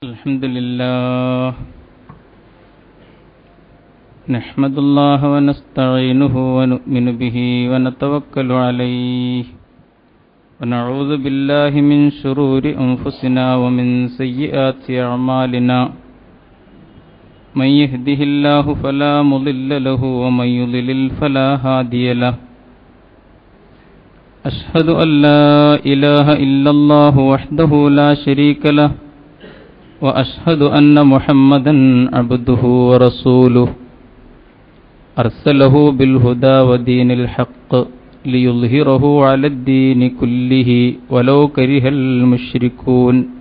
Alhamdulillah, nahmadullah wa nasta'inuhu wa nu'minu bihi wa natawakkalu alayhi wa na'udhu billahi min shururi anfusina wa min sayyiati a'malina. Man yahdihillahu fala mudilla lahu wa man yudlil fala hadiya lahu. Ashhadu an la ilaha illallah wahdahu la sharika lahu wa ashhadu anna Muhammadan abduhu wa rasuluhu arsalahu bil huda wa dinil haqq liyudhhirahu 'ala ad-dini kullihi walau karihal musyrikun.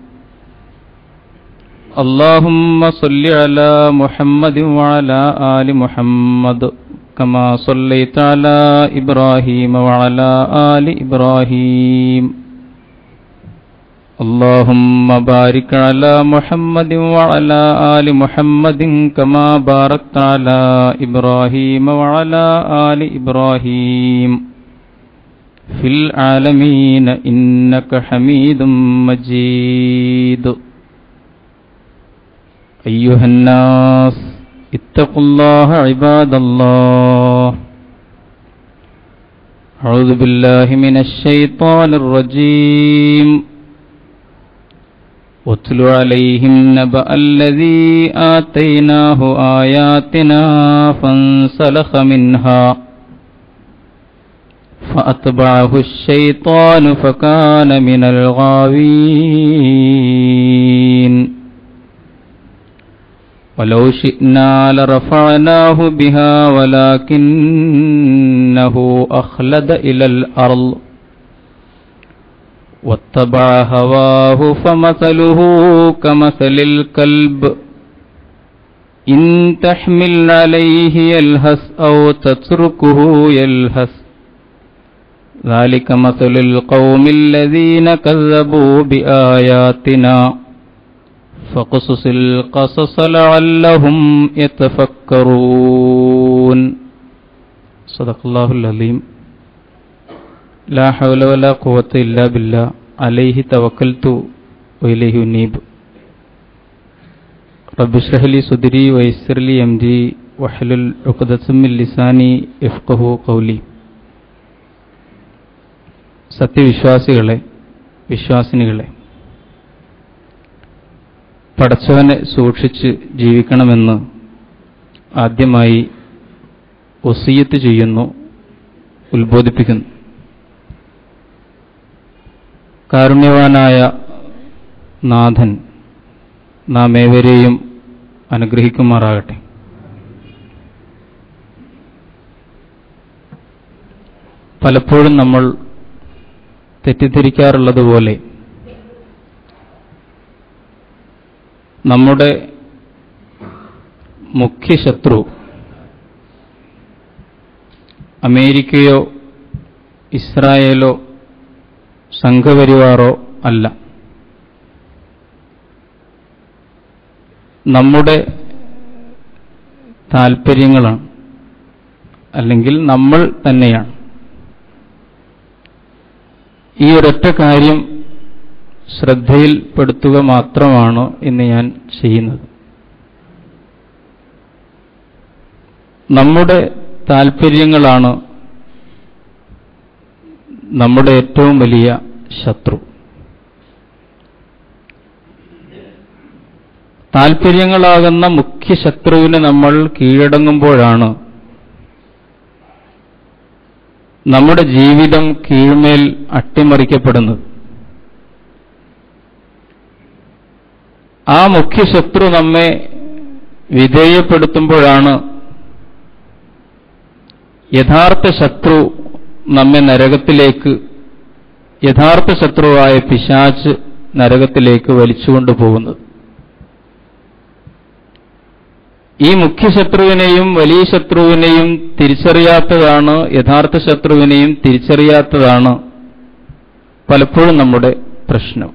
Allahumma salli ala Muhammadin wa ala ali Muhammad kama sallaita ala Ibrahim wa ala ali Ibrahim. Allahumma barik ala Muhammadin wa ala ali Muhammadin kama barakta ala Ibrahim wa ala ali Ibrahim fil alamin innaka Hamidum Majid. Ayyuhan nas ittaqullaha ibadallah. A'udzu billahi minash shaitanir rajim. واتل عليهم نبأ الذي آتيناه آياتنا فانسلخ منها فأتبعه الشيطان فكان من الغاوين. ولو شئنا لرفعناه بها ولكنه أخلد إلى الأرض واتبع هواه فمثله كمثل الكلب إن تحمل عليه يلهث أو تتركه يلهث ذلك مثل القوم الذين كذبوا بآياتنا فقصص القصص لعلهم يتفكرون. صدق الله العظيم. لا حول ولا قوة إلا بالله عليه توكلت وإليه أنيب. رب اشرح لي صدري ويسر لي أمري واحلل عقدة من لساني يفقهوا قولي. സത്യവിശ്വാസികളെ, വിശ്വാസിനികളെ, പടച്ചവനെ സൂക്ഷിച്ച് ജീവിക്കണമെന്ന് ആദ്യമായി വസിയ്യത്ത് ചെയ്യുന്നു, ഉത്ബോധിപ്പിക്കുന്നു. കാരുണ്യവാനായ നാഥൻ നാം ഏവരെയും അനുഗ്രഹിക്കുമാറാകട്ടെ. പലപ്പോഴും നമ്മൾ തെറ്റിദ്ധരിക്കാറുള്ളതുപോലെ നമ്മുടെ മുഖ്യശത്രു അമേരിക്കയോ ഇസ്രായേലോ സംഘപരിവാറോ അല്ല. നമ്മുടെ താൽപ്പര്യങ്ങളാണ്, അല്ലെങ്കിൽ നമ്മൾ തന്നെയാണ്. ഈ ഒരൊറ്റ കാര്യം ശ്രദ്ധയിൽപ്പെടുത്തുക മാത്രമാണ് ഇന്ന് ഞാൻ ചെയ്യുന്നത്. നമ്മുടെ താൽപ്പര്യങ്ങളാണ് നമ്മുടെ ഏറ്റവും വലിയ ശത്രു. താൽപ്പര്യങ്ങളാകുന്ന മുഖ്യ ശത്രുവിന് നമ്മൾ കീഴടങ്ങുമ്പോഴാണ് നമ്മുടെ ജീവിതം കീഴ്മേൽ അട്ടിമറിക്കപ്പെടുന്നത്. ആ മുഖ്യ ശത്രു നമ്മെ വിധേയപ്പെടുത്തുമ്പോഴാണ് യഥാർത്ഥ ശത്രു നമ്മെ നരകത്തിലേക്ക്, യഥാർത്ഥ ശത്രുവായ പിശാച് നരകത്തിലേക്ക് വലിച്ചുകൊണ്ടുപോകുന്നത്. ഈ മുഖ്യശത്രുവിനെയും വലിയ ശത്രുവിനെയും തിരിച്ചറിയാത്തതാണ്, യഥാർത്ഥ ശത്രുവിനെയും തിരിച്ചറിയാത്തതാണ് പലപ്പോഴും നമ്മുടെ പ്രശ്നം.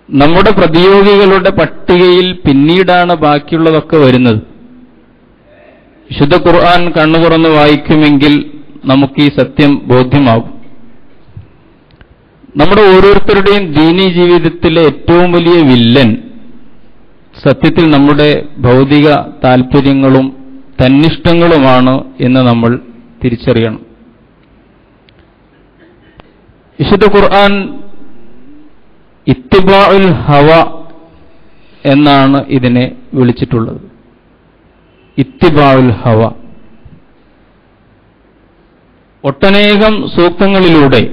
നമ്മുടെ പ്രതിയോഗികളുടെ പട്ടികയിൽ പിന്നീടാണ് ബാക്കിയുള്ളതൊക്കെ വരുന്നത്. വിശുദ്ധ ഖുർആൻ കണ്ണു തുറന്ന് വായിക്കുമെങ്കിൽ നമുക്ക് ഈ സത്യം ബോധ്യമാകും. നമ്മുടെ ഓരോരുത്തരുടെയും ദീനീ ജീവിതത്തിലെ ഏറ്റവും വലിയ വില്ലൻ സത്യത്തിൽ നമ്മുടെ ഭൗതിക താൽപര്യങ്ങളും തന്നിഷ്ടങ്ങളുമാണ് എന്ന് നമ്മൾ തിരിച്ചറിയണം. വിശുദ്ധ ഖുർആൻ ഇത്തിബാഉൽ ഹവ എന്നാണ് ഇതിനെ വിളിച്ചിട്ടുള്ളത്. ഇത്തിബാഉൽ ഹവ. ഒട്ടനേകം സൂക്തങ്ങളിലൂടെ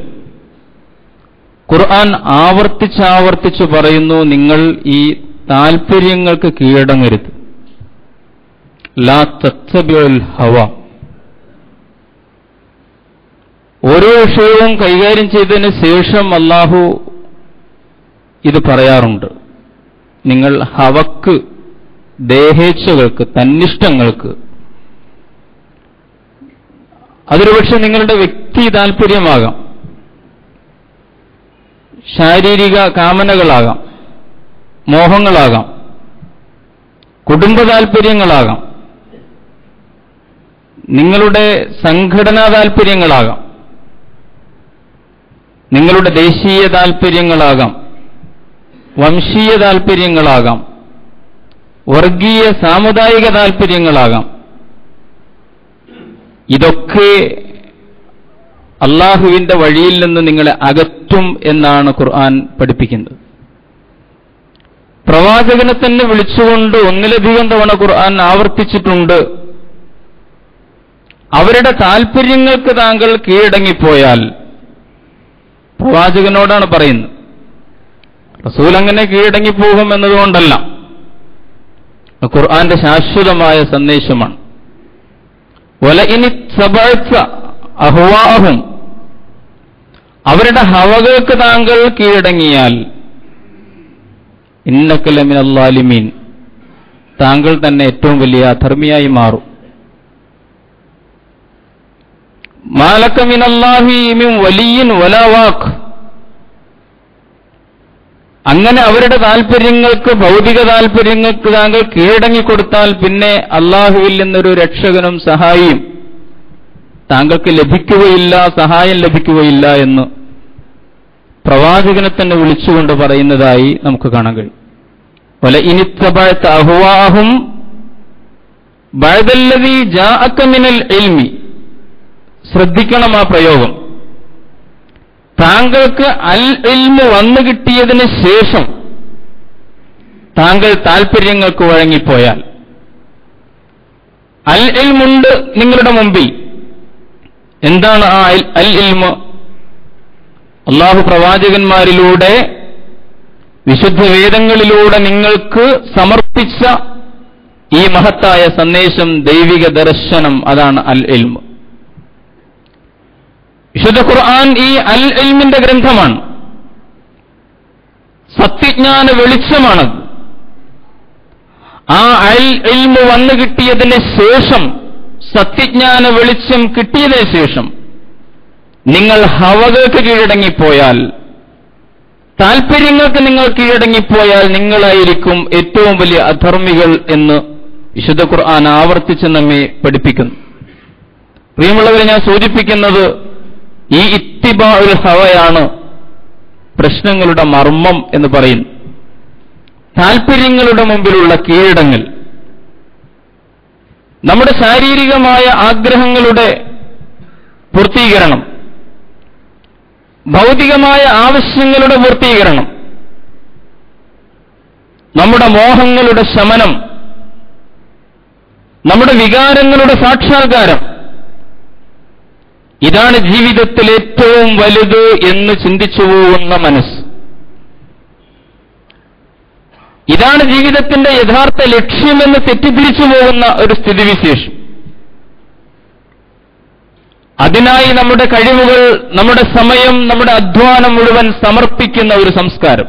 ഖുർആൻ ആവർത്തിച്ചാവർത്തിച്ചു പറയുന്നു, നിങ്ങൾ ഈ താൽപര്യങ്ങൾക്ക് കീഴടങ്ങരുത്. ലാ തത്തബിഉൽ ഹവ. ഓരോ വിഷയവും കൈകാര്യം ചെയ്തതിന് ശേഷം അല്ലാഹു ഇത് പറയാറുണ്ട്. നിങ്ങൾ ഹവക്ക്, ദേഹേച്ഛകൾക്ക്, തന്നിഷ്ടങ്ങൾക്ക്, അതൊരുപക്ഷെ നിങ്ങളുടെ വ്യക്തി താൽപര്യമാകാം, ശാരീരിക കാമനകളാകാം, മോഹങ്ങളാകാം, കുടുംബ താൽപര്യങ്ങളാകാം, നിങ്ങളുടെ സംഘടനാ താൽപര്യങ്ങളാകാം, നിങ്ങളുടെ ദേശീയ താൽപര്യങ്ങളാകാം, വംശീയ താൽപര്യങ്ങളാകാം, വർഗീയ സാമുദായിക താൽപര്യങ്ങളാകാം. ഇതൊക്കെ അള്ളാഹുവിന്റെ വഴിയിൽ നിന്ന് നിങ്ങളെ അകറ്റും എന്നാണ് ഖുർആൻ പഠിപ്പിക്കുന്നത്. പ്രവാചകനെ തന്നെ വിളിച്ചുകൊണ്ട് ഒന്നിലധികം തവണ ഖുർആൻ ആവർത്തിച്ചിട്ടുണ്ട്. അവരുടെ താൽപര്യങ്ങൾക്ക് താങ്കൾ കീഴടങ്ങിപ്പോയാൽ, പ്രവാചകനോടാണ് പറയുന്നത്, റസൂൽ അങ്ങനെ കീഴടങ്ങിപ്പോകും എന്നതുകൊണ്ടല്ല, ഖുർആന്റെ ശാശ്വതമായ സന്ദേശമാണ്. വലഇനി തബഅത അഹ്വാഅഹും, അവരുടെ ഹവകൾക്ക് താങ്കൾ കീഴടങ്ങിയാൽ, ഇന്നക ലമിനൽ ളാലിമീൻ, താങ്കൾ തന്നെ ഏറ്റവും വലിയ അധർമ്മിയായി മാറും. മാലക മിനല്ലാഹി മിൻ വലിയ്യിൻ വലാ വാഖ്. അങ്ങനെ അവരുടെ താൽപര്യങ്ങൾക്ക്, ഭൗതിക താൽപര്യങ്ങൾക്ക് താങ്കൾ കീഴടങ്ങിക്കൊടുത്താൽ പിന്നെ അള്ളാഹുവിൽ നിന്നൊരു രക്ഷകനും സഹായിയും താങ്കൾക്ക് ലഭിക്കുകയില്ല, സഹായം ലഭിക്കുകയില്ല എന്ന് പ്രവാചകനെ തന്നെ വിളിച്ചുകൊണ്ട് പറയുന്നതായി നമുക്ക് കാണാൻ കഴിയും. വലഇനി തബഅത അഹ്വാഅഹും ബഅദല്ലദീ ജാഅക മിനൽ ഇൽമി. ശ്രദ്ധിക്കണം ആ പ്രയോഗം. താങ്കൾക്ക് അൽ ഇൽമു വന്നു കിട്ടിയതിന് ശേഷം താങ്കൾ താൽപര്യങ്ങൾക്ക് വഴങ്ങിപ്പോയാൽ, അൽ ഇൽമുണ്ട് നിങ്ങളുടെ മുമ്പിൽ. എന്താണ് ആ അൽ ഇൽമു? അല്ലാഹു പ്രവാചകന്മാരിലൂടെ, വിശുദ്ധ വേദങ്ങളിലൂടെ നിങ്ങൾക്ക് സമർപ്പിച്ച ഈ മഹത്തായ സന്ദേശം, ദൈവിക ദർശനം, അതാണ് അൽ ഇൽമു. വിശുദ്ധ ഖുർആൻ ഈ അൽ ഇൽമിന്റെ ഗ്രന്ഥമാണ്, സത്യജ്ഞാന വെളിച്ചമാണ്. ആ അൽ ഇൽമു വന്നു കിട്ടിയതിന് ശേഷം, സത്യജ്ഞാന വെളിച്ചം കിട്ടിയതിന് ശേഷം നിങ്ങൾ ഹവകൾക്ക് കീഴടങ്ങിപ്പോയാൽ, താൽപര്യങ്ങൾക്ക് നിങ്ങൾ കീഴടങ്ങിപ്പോയാൽ, നിങ്ങളായിരിക്കും ഏറ്റവും വലിയ അധർമ്മികൾ എന്ന് വിശുദ്ധ ഖുർആൻ ആവർത്തിച്ച് നമ്മെ പഠിപ്പിക്കുന്നു. പ്രിയമുള്ളവരെ, ഞാൻ സൂചിപ്പിക്കുന്നത് ഈ ഇത്തിബാഉൽ ഹവയാണ് പ്രശ്നങ്ങളുടെ മർമ്മം എന്ന് പറയുന്നു. താൽപര്യങ്ങളുടെ മുമ്പിലുള്ള കീഴടങ്ങൽ, നമ്മുടെ ശാരീരികമായ ആഗ്രഹങ്ങളുടെ പൂർത്തീകരണം, ഭൗതികമായ ആവശ്യങ്ങളുടെ പൂർത്തീകരണം, നമ്മുടെ മോഹങ്ങളുടെ ശമനം, നമ്മുടെ വികാരങ്ങളുടെ സാക്ഷാത്കാരം, ഇതാണ് ജീവിതത്തിൽ ഏറ്റവും വലുത് എന്ന് ചിന്തിച്ചു പോകുന്ന മനസ്സ്. ഇതാണ് ജീവിതത്തിന്റെ യഥാർത്ഥ ലക്ഷ്യമെന്ന് തെറ്റിദ്ധരിച്ചു പോകുന്ന ഒരു സ്ഥിതിവിശേഷം. അതിനായി നമ്മുടെ കഴിവുകൾ, നമ്മുടെ സമയം, നമ്മുടെ അധ്വാനം മുഴുവൻ സമർപ്പിക്കുന്ന ഒരു സംസ്കാരം.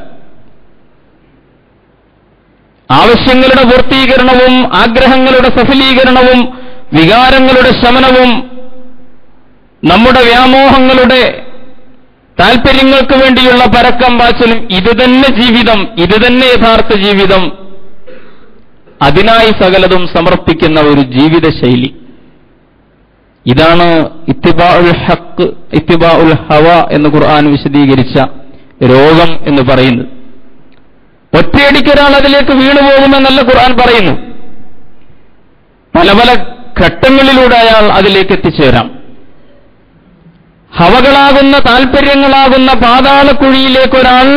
ആവശ്യങ്ങളുടെ പൂർത്തീകരണവും ആഗ്രഹങ്ങളുടെ സഫലീകരണവും വികാരങ്ങളുടെ ശമനവും നമ്മുടെ വ്യാമോഹങ്ങളുടെ താൽപര്യങ്ങൾക്ക് വേണ്ടിയുള്ള പരക്കം പാച്ചിലും ഇതുതന്നെ ജീവിതം, ഇതുതന്നെ യഥാർത്ഥ ജീവിതം. അതിനായി സകലതും സമർപ്പിക്കുന്ന ഒരു ജീവിതശൈലി. ഇതാണ് ഇത്തിബാഉൽ ഹഖ്, ഇത്തിബാഉൽ ഹവ എന്ന് ഖുർആൻ വിശദീകരിച്ച രോഗം എന്ന് പറയുന്നത്. ഒറ്റയടിക്കൊരാൾ അതിലേക്ക് വീണുപോകുമെന്നല്ല ഖുർആൻ പറയുന്നു. പല പല ഘട്ടങ്ങളിലൂടെ അയാൾ അതിലേക്ക് എത്തിച്ചേരാം. ഹവകളാകുന്ന താൽപര്യങ്ങളാകുന്ന പാതാളക്കുഴിയിലേക്കൊരാൾ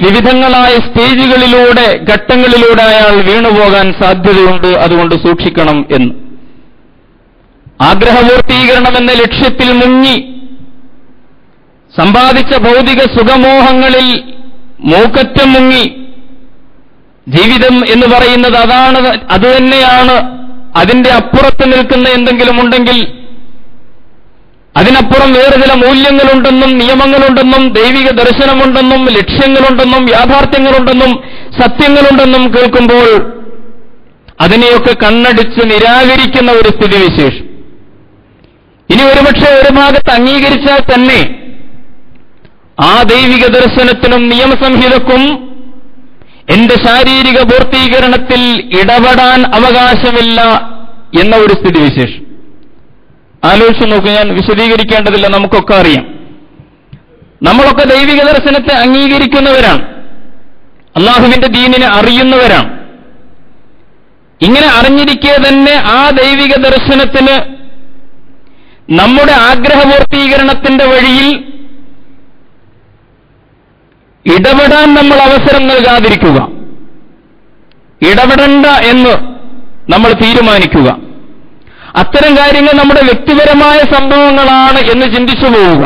വിവിധങ്ങളായ സ്റ്റേജുകളിലൂടെ ഘട്ടങ്ങളിലൂടെ അയാൾ വീണുപോകാൻ സാധ്യതയുണ്ട്. അതുകൊണ്ട് സൂക്ഷിക്കണം എന്ന്. ആഗ്രഹപൂർത്തീകരണം എന്ന ലക്ഷ്യത്തിൽ മുങ്ങി സമ്പാദിച്ച ഭൗതിക സുഖമോഹങ്ങളിൽ മൂക്കറ്റം മുങ്ങി ജീവിതം എന്ന് പറയുന്നത് അതുതന്നെയാണ്, അതിന്റെ അപ്പുറത്ത് നിൽക്കുന്ന എന്തെങ്കിലും ഉണ്ടെങ്കിൽ, അതിനപ്പുറം വേറെ ചില മൂല്യങ്ങളുണ്ടെന്നും നിയമങ്ങളുണ്ടെന്നും ദൈവിക ദർശനമുണ്ടെന്നും ലക്ഷ്യങ്ങളുണ്ടെന്നും യാഥാർത്ഥ്യങ്ങളുണ്ടെന്നും സത്യങ്ങളുണ്ടെന്നും കേൾക്കുമ്പോൾ അതിനെയൊക്കെ കണ്ണടിച്ച് നിരാകരിക്കുന്ന ഒരു സ്ഥിതിവിശേഷം. ഇനി ഒരുപക്ഷെ ഒരു ഭാഗത്ത് അംഗീകരിച്ചാൽ തന്നെ ആ ദൈവിക ദർശനത്തിനും നിയമസംഹിതക്കും എന്റെ ശാരീരിക പൂർത്തീകരണത്തിൽ ഇടപെടാൻ അവകാശമില്ല എന്ന ഒരു സ്ഥിതിവിശേഷം. ആലോചിച്ച് നോക്കൂ, ഞാൻ വിശദീകരിക്കേണ്ടതില്ല, നമുക്കൊക്കെ അറിയാം. നമ്മളൊക്കെ ദൈവിക ദർശനത്തെ അംഗീകരിക്കുന്നവരാണ്, അള്ളാഹുവിന്റെ ദീനിനെ അറിയുന്നവരാണ്. ഇങ്ങനെ അറിഞ്ഞിരിക്കെ തന്നെ ആ ദൈവിക ദർശനത്തിന് നമ്മുടെ ആഗ്രഹപൂർത്തീകരണത്തിന്റെ വഴിയിൽ ഇടപെടാൻ നമ്മൾ അവസരം നൽകാതിരിക്കുക, ഇടപെടണ്ട എന്ന് നമ്മൾ തീരുമാനിക്കുക. അത്തരം കാര്യങ്ങൾ നമ്മുടെ വ്യക്തിപരമായ സംഭവങ്ങളാണ് എന്ന് ചിന്തിച്ചു പോവുക.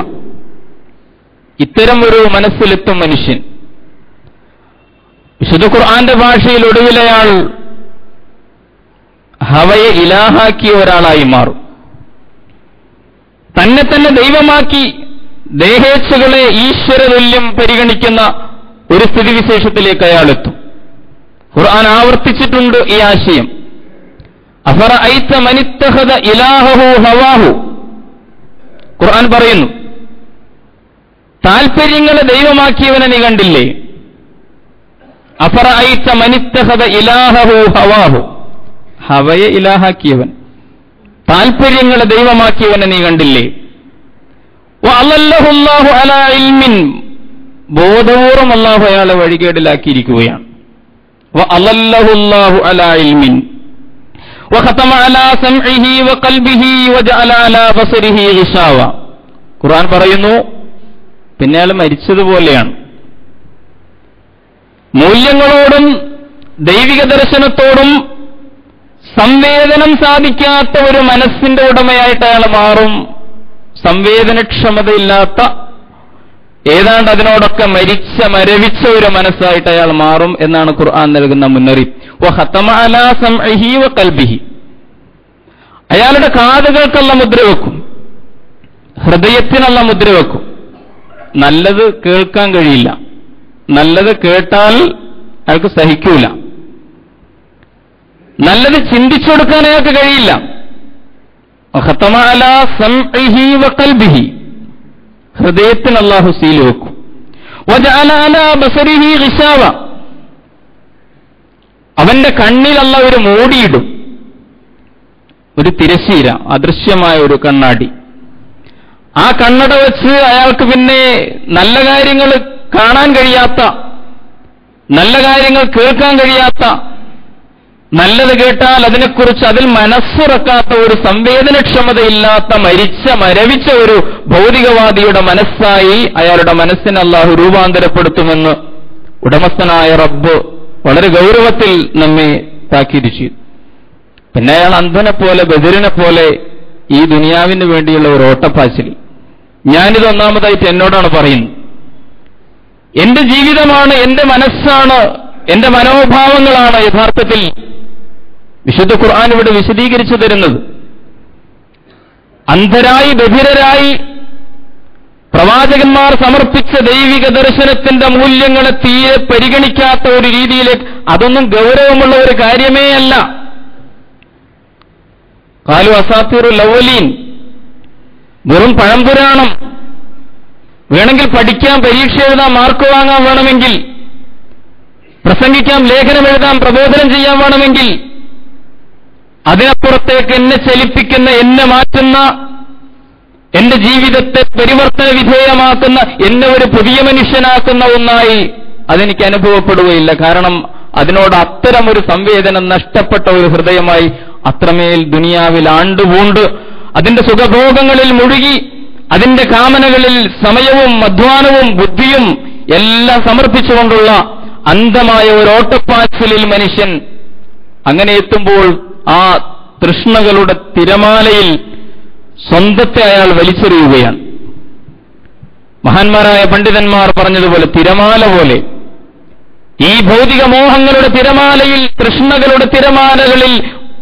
ഇത്തരം ഒരു മനസ്സിലെത്തും മനുഷ്യൻ വിശുദ്ധ ഖുർആന്റെ ഭാഷയിൽ ഒടുവിലയാൾ ഹവയെ ഇലാഹാക്കിയ ഒരാളായി മാറും. തന്നെ തന്നെ ദൈവമാക്കി ദേഹേച്ഛകളെ ഈശ്വരതുല്യം പരിഗണിക്കുന്ന ഒരു സ്ഥിതിവിശേഷത്തിലേക്ക് അയാളെത്തും. ഖുർആൻ ആവർത്തിച്ചിട്ടുണ്ട് ഈ ആശയം. അഫറഅയ്ത മനിത്തഖദ ഇലാഹഹു ഹവാഹു. ഖുർആൻ പറയുന്നു, താൽപര്യങ്ങളെ ദൈവമാക്കിയവനെ നീ കണ്ടില്ലേ? അഫറഅയ്ത മനിത്തഖദ ഇലാഹഹു ഹവാഹു. ഹവയെ ഇലാഹാക്കിയവൻ, താൽപര്യങ്ങളെ ദൈവമാക്കിയവനെ നീ കണ്ടില്ലേ? വഅല്ലല്ലാഹു അലാ ഇൽമിൻ. ബോധപൂർവം അല്ലാഹു അയാളെ വഴികേടിലാക്കിയിരിക്കുകയാണ്. വഅല്ലല്ലാഹു അലാ ഇൽമിൻ വഖതമ അലാ സംഇഹി വഖൽബിഹി വജഅല അലാ ബസരിഹി ഗിശാവ. ഖുർആൻ പറയുന്നു, പിന്നെ അയാൾ മരിച്ചതുപോലെയാണ്. മൂല്യങ്ങളോടും ദൈവിക ദർശനത്തോടും സംവേദനം സാധിക്കാത്ത ഒരു മനസ്സിന്റെ ഉടമയായിട്ട് അയാൾ മാറും. സംവേദനക്ഷമതയില്ലാത്ത, ഏതാണ്ട് അതിനോടൊക്കെ മരവിച്ച ഒരു മനസ്സായിട്ട് അയാൾ മാറും എന്നാണ് ഖുർആൻ നൽകുന്ന മുന്നറിയിപ്പ്. വഖതമ അലാ സംഇഹി വഖൽബിഹി. അയാളുടെ കാതുകൾക്കുള്ള മുദ്ര വെക്കും, ഹൃദയത്തിനുള്ള മുദ്ര വെക്കും. നല്ലത് കേൾക്കാൻ കഴിയില്ല, നല്ലത് കേട്ടാൽ അയാൾക്ക് സഹിക്കൂല, നല്ലത് ചിന്തിച്ചു കൊടുക്കാൻ അയാൾക്ക് കഴിയില്ല. വഖതമ അലാ സംഇഹി വഖൽബിഹി. ഹൃദയത്തിന് അല്ലാഹു സീൽ വെക്കും. വജഅല അലാ ബസരിഹി ഗിശാവ. അവന്റെ കണ്ണിൽ അല്ലാഹു ഒരു മൂടിയിടും, ഒരു തിരശീല, അദൃശ്യമായ ഒരു കണ്ണാടി. ആ കണ്ണട വെച്ച് അയാൾക്ക് പിന്നെ നല്ല കാര്യങ്ങൾ കാണാൻ കഴിയാത്ത, നല്ല കാര്യങ്ങൾ കേൾക്കാൻ കഴിയാത്ത, നല്ലത് കേട്ടാൽ അതിനെക്കുറിച്ച് അതിൽ മനസ്സുറക്കാത്ത, ഒരു സംവേദനക്ഷമതയില്ലാത്ത, മരവിച്ച ഒരു ഭൗതികവാദിയുടെ മനസ്സായി അയാളുടെ മനസ്സിനെ അല്ലാഹു രൂപാന്തരപ്പെടുത്തുമെന്ന് ഉടമസ്ഥനായ റബ്ബ് വളരെ ഗൗരവത്തിൽ നമ്മെ താക്കീത് ചെയ്തു. പിന്നെ അയാൾ അന്ധനെ പോലെ, ബദിരിനെ പോലെ ഈ ദുനിയാവിന് വേണ്ടിയുള്ള ഒരു ഓട്ടപ്പാച്ചിൽ. ഞാനിത് ഒന്നാമതായിട്ട് എന്നോടാണ് പറയുന്നത്. എന്റെ ജീവിതമാണ്, എന്റെ മനസ്സാണ്, എന്റെ മനോഭാവങ്ങളാണ് യഥാർത്ഥത്തിൽ വിശുദ്ധ ഖുർആൻ ഇവിടെ വിശദീകരിച്ചു തരുന്നത്. അന്ധരായി, ബധിരരായി പ്രവാചകന്മാർ സമർപ്പിച്ച ദൈവിക ദർശനത്തിന്റെ മൂല്യങ്ങളെ തീരെ പരിഗണിക്കാത്ത ഒരു രീതിയിലേക്ക്, അതൊന്നും ഗൗരവമുള്ള ഒരു കാര്യമേ അല്ല. ഖാലു അസാത്തിറുൽ അവ്വലീൻ, വെറും പഴംപുരാണം. വേണമെങ്കിൽ പഠിക്കാം, പരീക്ഷ എഴുതാം, മാർക്ക് വാങ്ങാൻ വേണമെങ്കിൽ, പ്രസംഗിക്കാം, ലേഖനം എഴുതാം, പ്രബോധനം ചെയ്യാൻ വേണമെങ്കിൽ, അതിനപ്പുറത്തേക്ക് എന്നെ ചലിപ്പിക്കുന്ന, എന്നെ മാറ്റുന്ന, എന്റെ ജീവിതത്തെ പരിവർത്തന വിധേയമാക്കുന്ന, എന്നെ ഒരു പുതിയ മനുഷ്യനാക്കുന്ന ഒന്നായി അതെനിക്ക് അനുഭവപ്പെടുകയില്ല. കാരണം അതിനോട് അത്തരം ഒരു സംവേദനം നഷ്ടപ്പെട്ട ഒരു ഹൃദയമായി അത്രമേൽ ദുനിയാവിൽ ആണ്ടുപൂണ്ട് അതിന്റെ സുഖഭോഗങ്ങളിൽ മുഴുകി അതിന്റെ കാമനകളിൽ സമയവും അധ്വാനവും ബുദ്ധിയും എല്ലാം സമർപ്പിച്ചുകൊണ്ടുള്ള അന്ധമായ ഒരു ഓട്ടപ്പാച്ചിലിൽ മനുഷ്യൻ അങ്ങനെ എത്തുമ്പോൾ ആ തൃഷ്ണകളുടെ തിരമാലയിൽ സ്വന്തത്തെ അയാൾ വലിച്ചെറിയുകയാണ്. മഹാന്മാരായ പണ്ഡിതന്മാർ പറഞ്ഞതുപോലെ തിരമാല പോലെ ഈ ഭൗതിക മോഹങ്ങളുടെ തിരമാലയിൽ, തൃഷ്ണകളുടെ തിരമാലകളിൽ,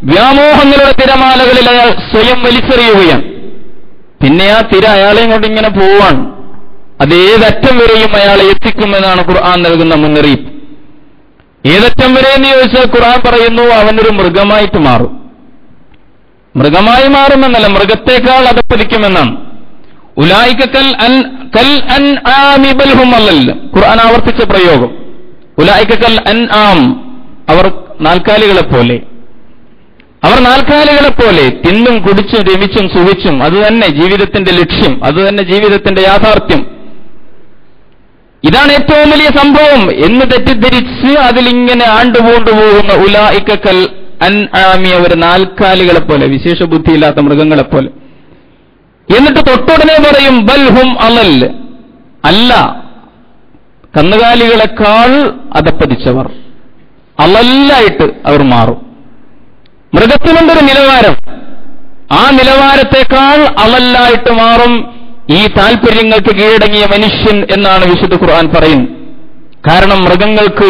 വ്യാമോഹങ്ങളുടെ തിരമാലകളിൽ അയാൾ സ്വയം വലിച്ചെറിയുകയാണ്. പിന്നെ ആ തിര അയാളെയും കൊണ്ട് ഇങ്ങനെ പോവാണ്. അതേതറ്റം വരെയും അയാളെ എത്തിക്കുമെന്നാണ് ഖുർആൻ നൽകുന്ന മുന്നറിയിപ്പ്. ഏതറ്റം വരെ എന്ന് ചോദിച്ചാൽ ഖുർആൻ പറയുന്നു അവനൊരു മൃഗമായിട്ട് മാറും. മൃഗമായി മാറുമെന്നല്ല, മൃഗത്തേക്കാൾ അധപ്പതിക്കുമെന്നാണ്. ഉലായിക കൽ അൻആമി ബൽ ഹും അളൽ. ഖുർആൻ ആവർത്തിച്ച പ്രയോഗം. ഉലായിക കൽ അൻആം, അവർ നാൽക്കാലികളെപ്പോലെ. അവർ നാൽക്കാലികളെപ്പോലെ തിന്നും കുടിച്ചും രമിച്ചും സുഖിച്ചും. അതുതന്നെ ജീവിതത്തിന്റെ ലക്ഷ്യം, അതുതന്നെ ജീവിതത്തിന്റെ യാഥാർത്ഥ്യം. ഇതാണ് ഏറ്റവും വലിയ സംഭവം എന്ന് തെറ്റിദ്ധരിച്ച് അതിലിങ്ങനെ ആണ്ടുപൂണ്ടു പോകുന്ന ഉലായിക കൽ അൻആമി, അവർ നാൽക്കാലികളെപ്പോലെ, വിശേഷ ബുദ്ധിയില്ലാത്ത മൃഗങ്ങളെപ്പോലെ. എന്നിട്ട് തൊട്ടുടനെ പറയും ബൽ ഹും അളൽ, അല്ല, കന്നുകാലികളെക്കാൾ അധപ്പതിച്ചവർ, അളല്ലായിട്ട് അവർ മാറും. മൃഗത്തിനുണ്ടൊരു നിലവാരം, ആ നിലവാരത്തെക്കാൾ അളല്ലായിട്ട് മാറും ഈ താൽപര്യങ്ങൾക്ക് കീഴടങ്ങിയ മനുഷ്യൻ എന്നാണ് വിശുദ്ധ ഖുർആൻ പറയുന്നത്. കാരണം മൃഗങ്ങൾക്ക്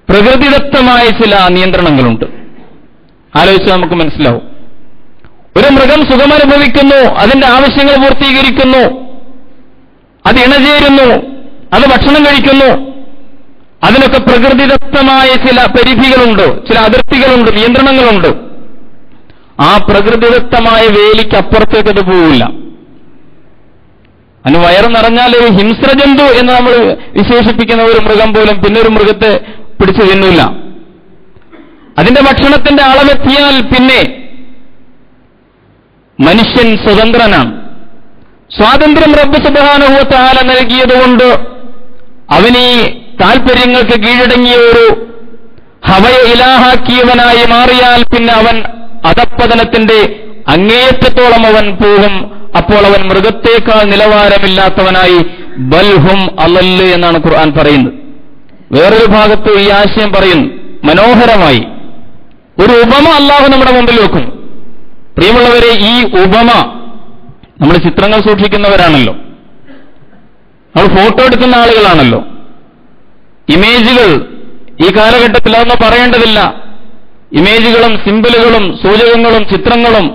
പ്രകൃതിദത്തമായ ചില നിയന്ത്രണങ്ങളുണ്ട്. ആലോചിച്ചാൽ നമുക്ക് മനസ്സിലാവും. ഒരു മൃഗം സുഖമനുഭവിക്കുന്നു, അതിന്റെ ആവശ്യങ്ങൾ പൂർത്തീകരിക്കുന്നു, അത് ഇണചേരുന്നു, അത് ഭക്ഷണം കഴിക്കുന്നു. അതിനൊക്കെ പ്രകൃതിദത്തമായ ചില പരിധികളുണ്ട്, ചില അതിർത്തികളുണ്ട്, നിയന്ത്രണങ്ങളുണ്ട്. ആ പ്രകൃതിദത്തമായ വേലിക്ക് അപ്പുറത്തേക്ക് അത് പോവില്ല. അതിന് വയറ് നിറഞ്ഞാൽ ഒരു ഹിംസ്രജന്തു എന്ന് നമ്മൾ വിശേഷിപ്പിക്കുന്ന ഒരു മൃഗം പോലും പിന്നെ ഒരു മൃഗത്തെ പിടിച്ചു തിന്നില്ല. അതിന്റെ ഭക്ഷണത്തിന്റെ അളവെത്തിയാൽ പിന്നെ മനുഷ്യൻ സ്വതന്ത്രനാണ്. സ്വാതന്ത്ര്യം റബ്ബ് സുബ്ഹാനഹു വ തആല നൽകിയതുകൊണ്ട് അവനീ താൽപര്യങ്ങൾക്ക് കീഴടങ്ങിയ ഒരു ഹവയെ ഇലാഹാക്കിയവനായി മാറിയാൽ പിന്നെ അവൻ അധപ്പതനത്തിന്റെ അങ്ങേയറ്റത്തോളം അവൻ പോകും. അപ്പോൾ അവൻ മൃഗത്തേക്കാൾ നിലവാരമില്ലാത്തവനായി ബൽഹും അളല്ല് എന്നാണ് ഖുർആൻ പറയുന്നത്. വേറൊരു ഭാഗത്ത് ഈ ആശയം പറയുന്നു മനോഹരമായി. ഒരു ഉപമ അല്ലാഹു നമ്മുടെ മുമ്പിൽ വെക്കും. പ്രിയമുള്ളവരെ, ഈ ഉപമ, നമ്മൾ ചിത്രങ്ങൾ സൂക്ഷിക്കുന്നവരാണല്ലോ, നമ്മൾ ഫോട്ടോ എടുക്കുന്ന ആളുകളാണല്ലോ. ഇമേജുകൾ ഈ കാലഘട്ടത്തിൽ അതൊന്നും പറയേണ്ടതില്ല. ഇമേജുകളും സിംബലുകളും സൂചകങ്ങളും ചിത്രങ്ങളും,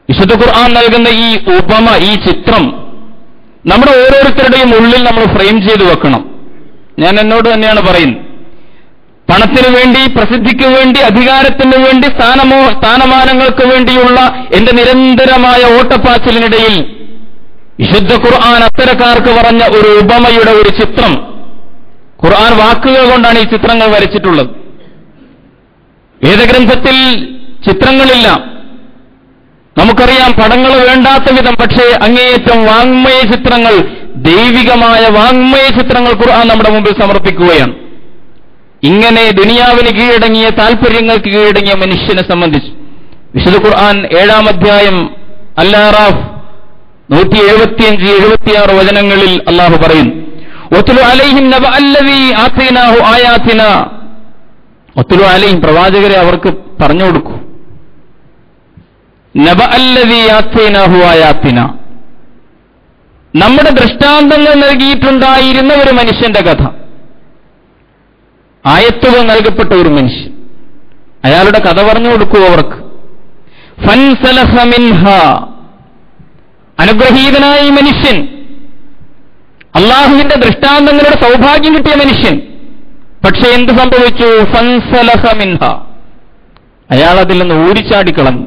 വിശുദ്ധ ഖുർആൻ നൽകുന്ന ഈ ഉപമ, ഈ ചിത്രം നമ്മുടെ ഓരോരുത്തരുടെയും ഉള്ളിൽ നമ്മൾ ഫ്രെയിം ചെയ്തു വെക്കണം. ഞാൻ എന്നോട് തന്നെയാണ് പറയുന്നത്. പണത്തിനു വേണ്ടി, പ്രസിദ്ധിക്ക് വേണ്ടി, അധികാരത്തിന് വേണ്ടി, സ്ഥാനമാനങ്ങൾക്ക് വേണ്ടിയുള്ള എന്റെ നിരന്തരമായ ഓട്ടപ്പാച്ചിലിനിടയിൽ വിശുദ്ധ ഖുർആൻ അത്തരക്കാർക്ക് പറഞ്ഞ ഒരു ഉപമയുടെ ഒരു ചിത്രം, ഖുർആൻ വാക്കുകൾ കൊണ്ടാണ് ഈ ചിത്രങ്ങൾ വരച്ചിട്ടുള്ളത്. വേദഗ്രന്ഥത്തിൽ ചിത്രങ്ങളില്ല, നമുക്കറിയാം, പടങ്ങൾ വേണ്ടാത്ത വിധം. പക്ഷേ അങ്ങേയറ്റം വാങ്മയ ചിത്രങ്ങൾ, ദൈവികമായ വാങ്മയ ചിത്രങ്ങൾ ഖുർആൻ നമ്മുടെ മുമ്പിൽ സമർപ്പിക്കുകയാണ്. ഇങ്ങനെ ദുനിയാവിന് കീഴടങ്ങിയ, താൽപര്യങ്ങൾക്ക് കീഴടങ്ങിയ മനുഷ്യനെ സംബന്ധിച്ച് വിശുദ്ധ ഖുർആൻ 7-ാം അധ്യായം അൽ-അറാഫ് 175-76 വചനങ്ങളിൽ അല്ലാഹു പറയുന്നു, വത്ലു അലൈഹിം നബഅല്ലദീ ആതൈനാഹു ആയാതിനാ. വത്ലു അലൈഹിം, പ്രവാചകരെ അവർക്ക് പറഞ്ഞു കൊടുക്കൂ. നബഅല്ലദീ ആതൈനാഹു ആയാതിനാ, നമ്മുടെ ദൃഷ്ടാന്തങ്ങൾ നൽകിയിട്ടുണ്ടായിരുന്ന ഒരു മനുഷ്യന്റെ കഥ. ആയത്തുകൾ നൽകപ്പെട്ട ഒരു മനുഷ്യൻ, അയാളുടെ കഥ പറഞ്ഞു കൊടുക്കൂ അവർക്ക്. ഫൻസലഖ മിൻഹാ, അനുഗ്രഹീതനായ ഈ മനുഷ്യൻ, അള്ളാഹുവിന്റെ ദൃഷ്ടാന്തങ്ങളുടെ സൗഭാഗ്യം കിട്ടിയ മനുഷ്യൻ. പക്ഷെ എന്ത് സംഭവിച്ചു? ഫൻസലഖ മിൻഹാ, അയാൾ അതിൽ നിന്ന് ഊരിച്ചാടിക്കളഞ്ഞു.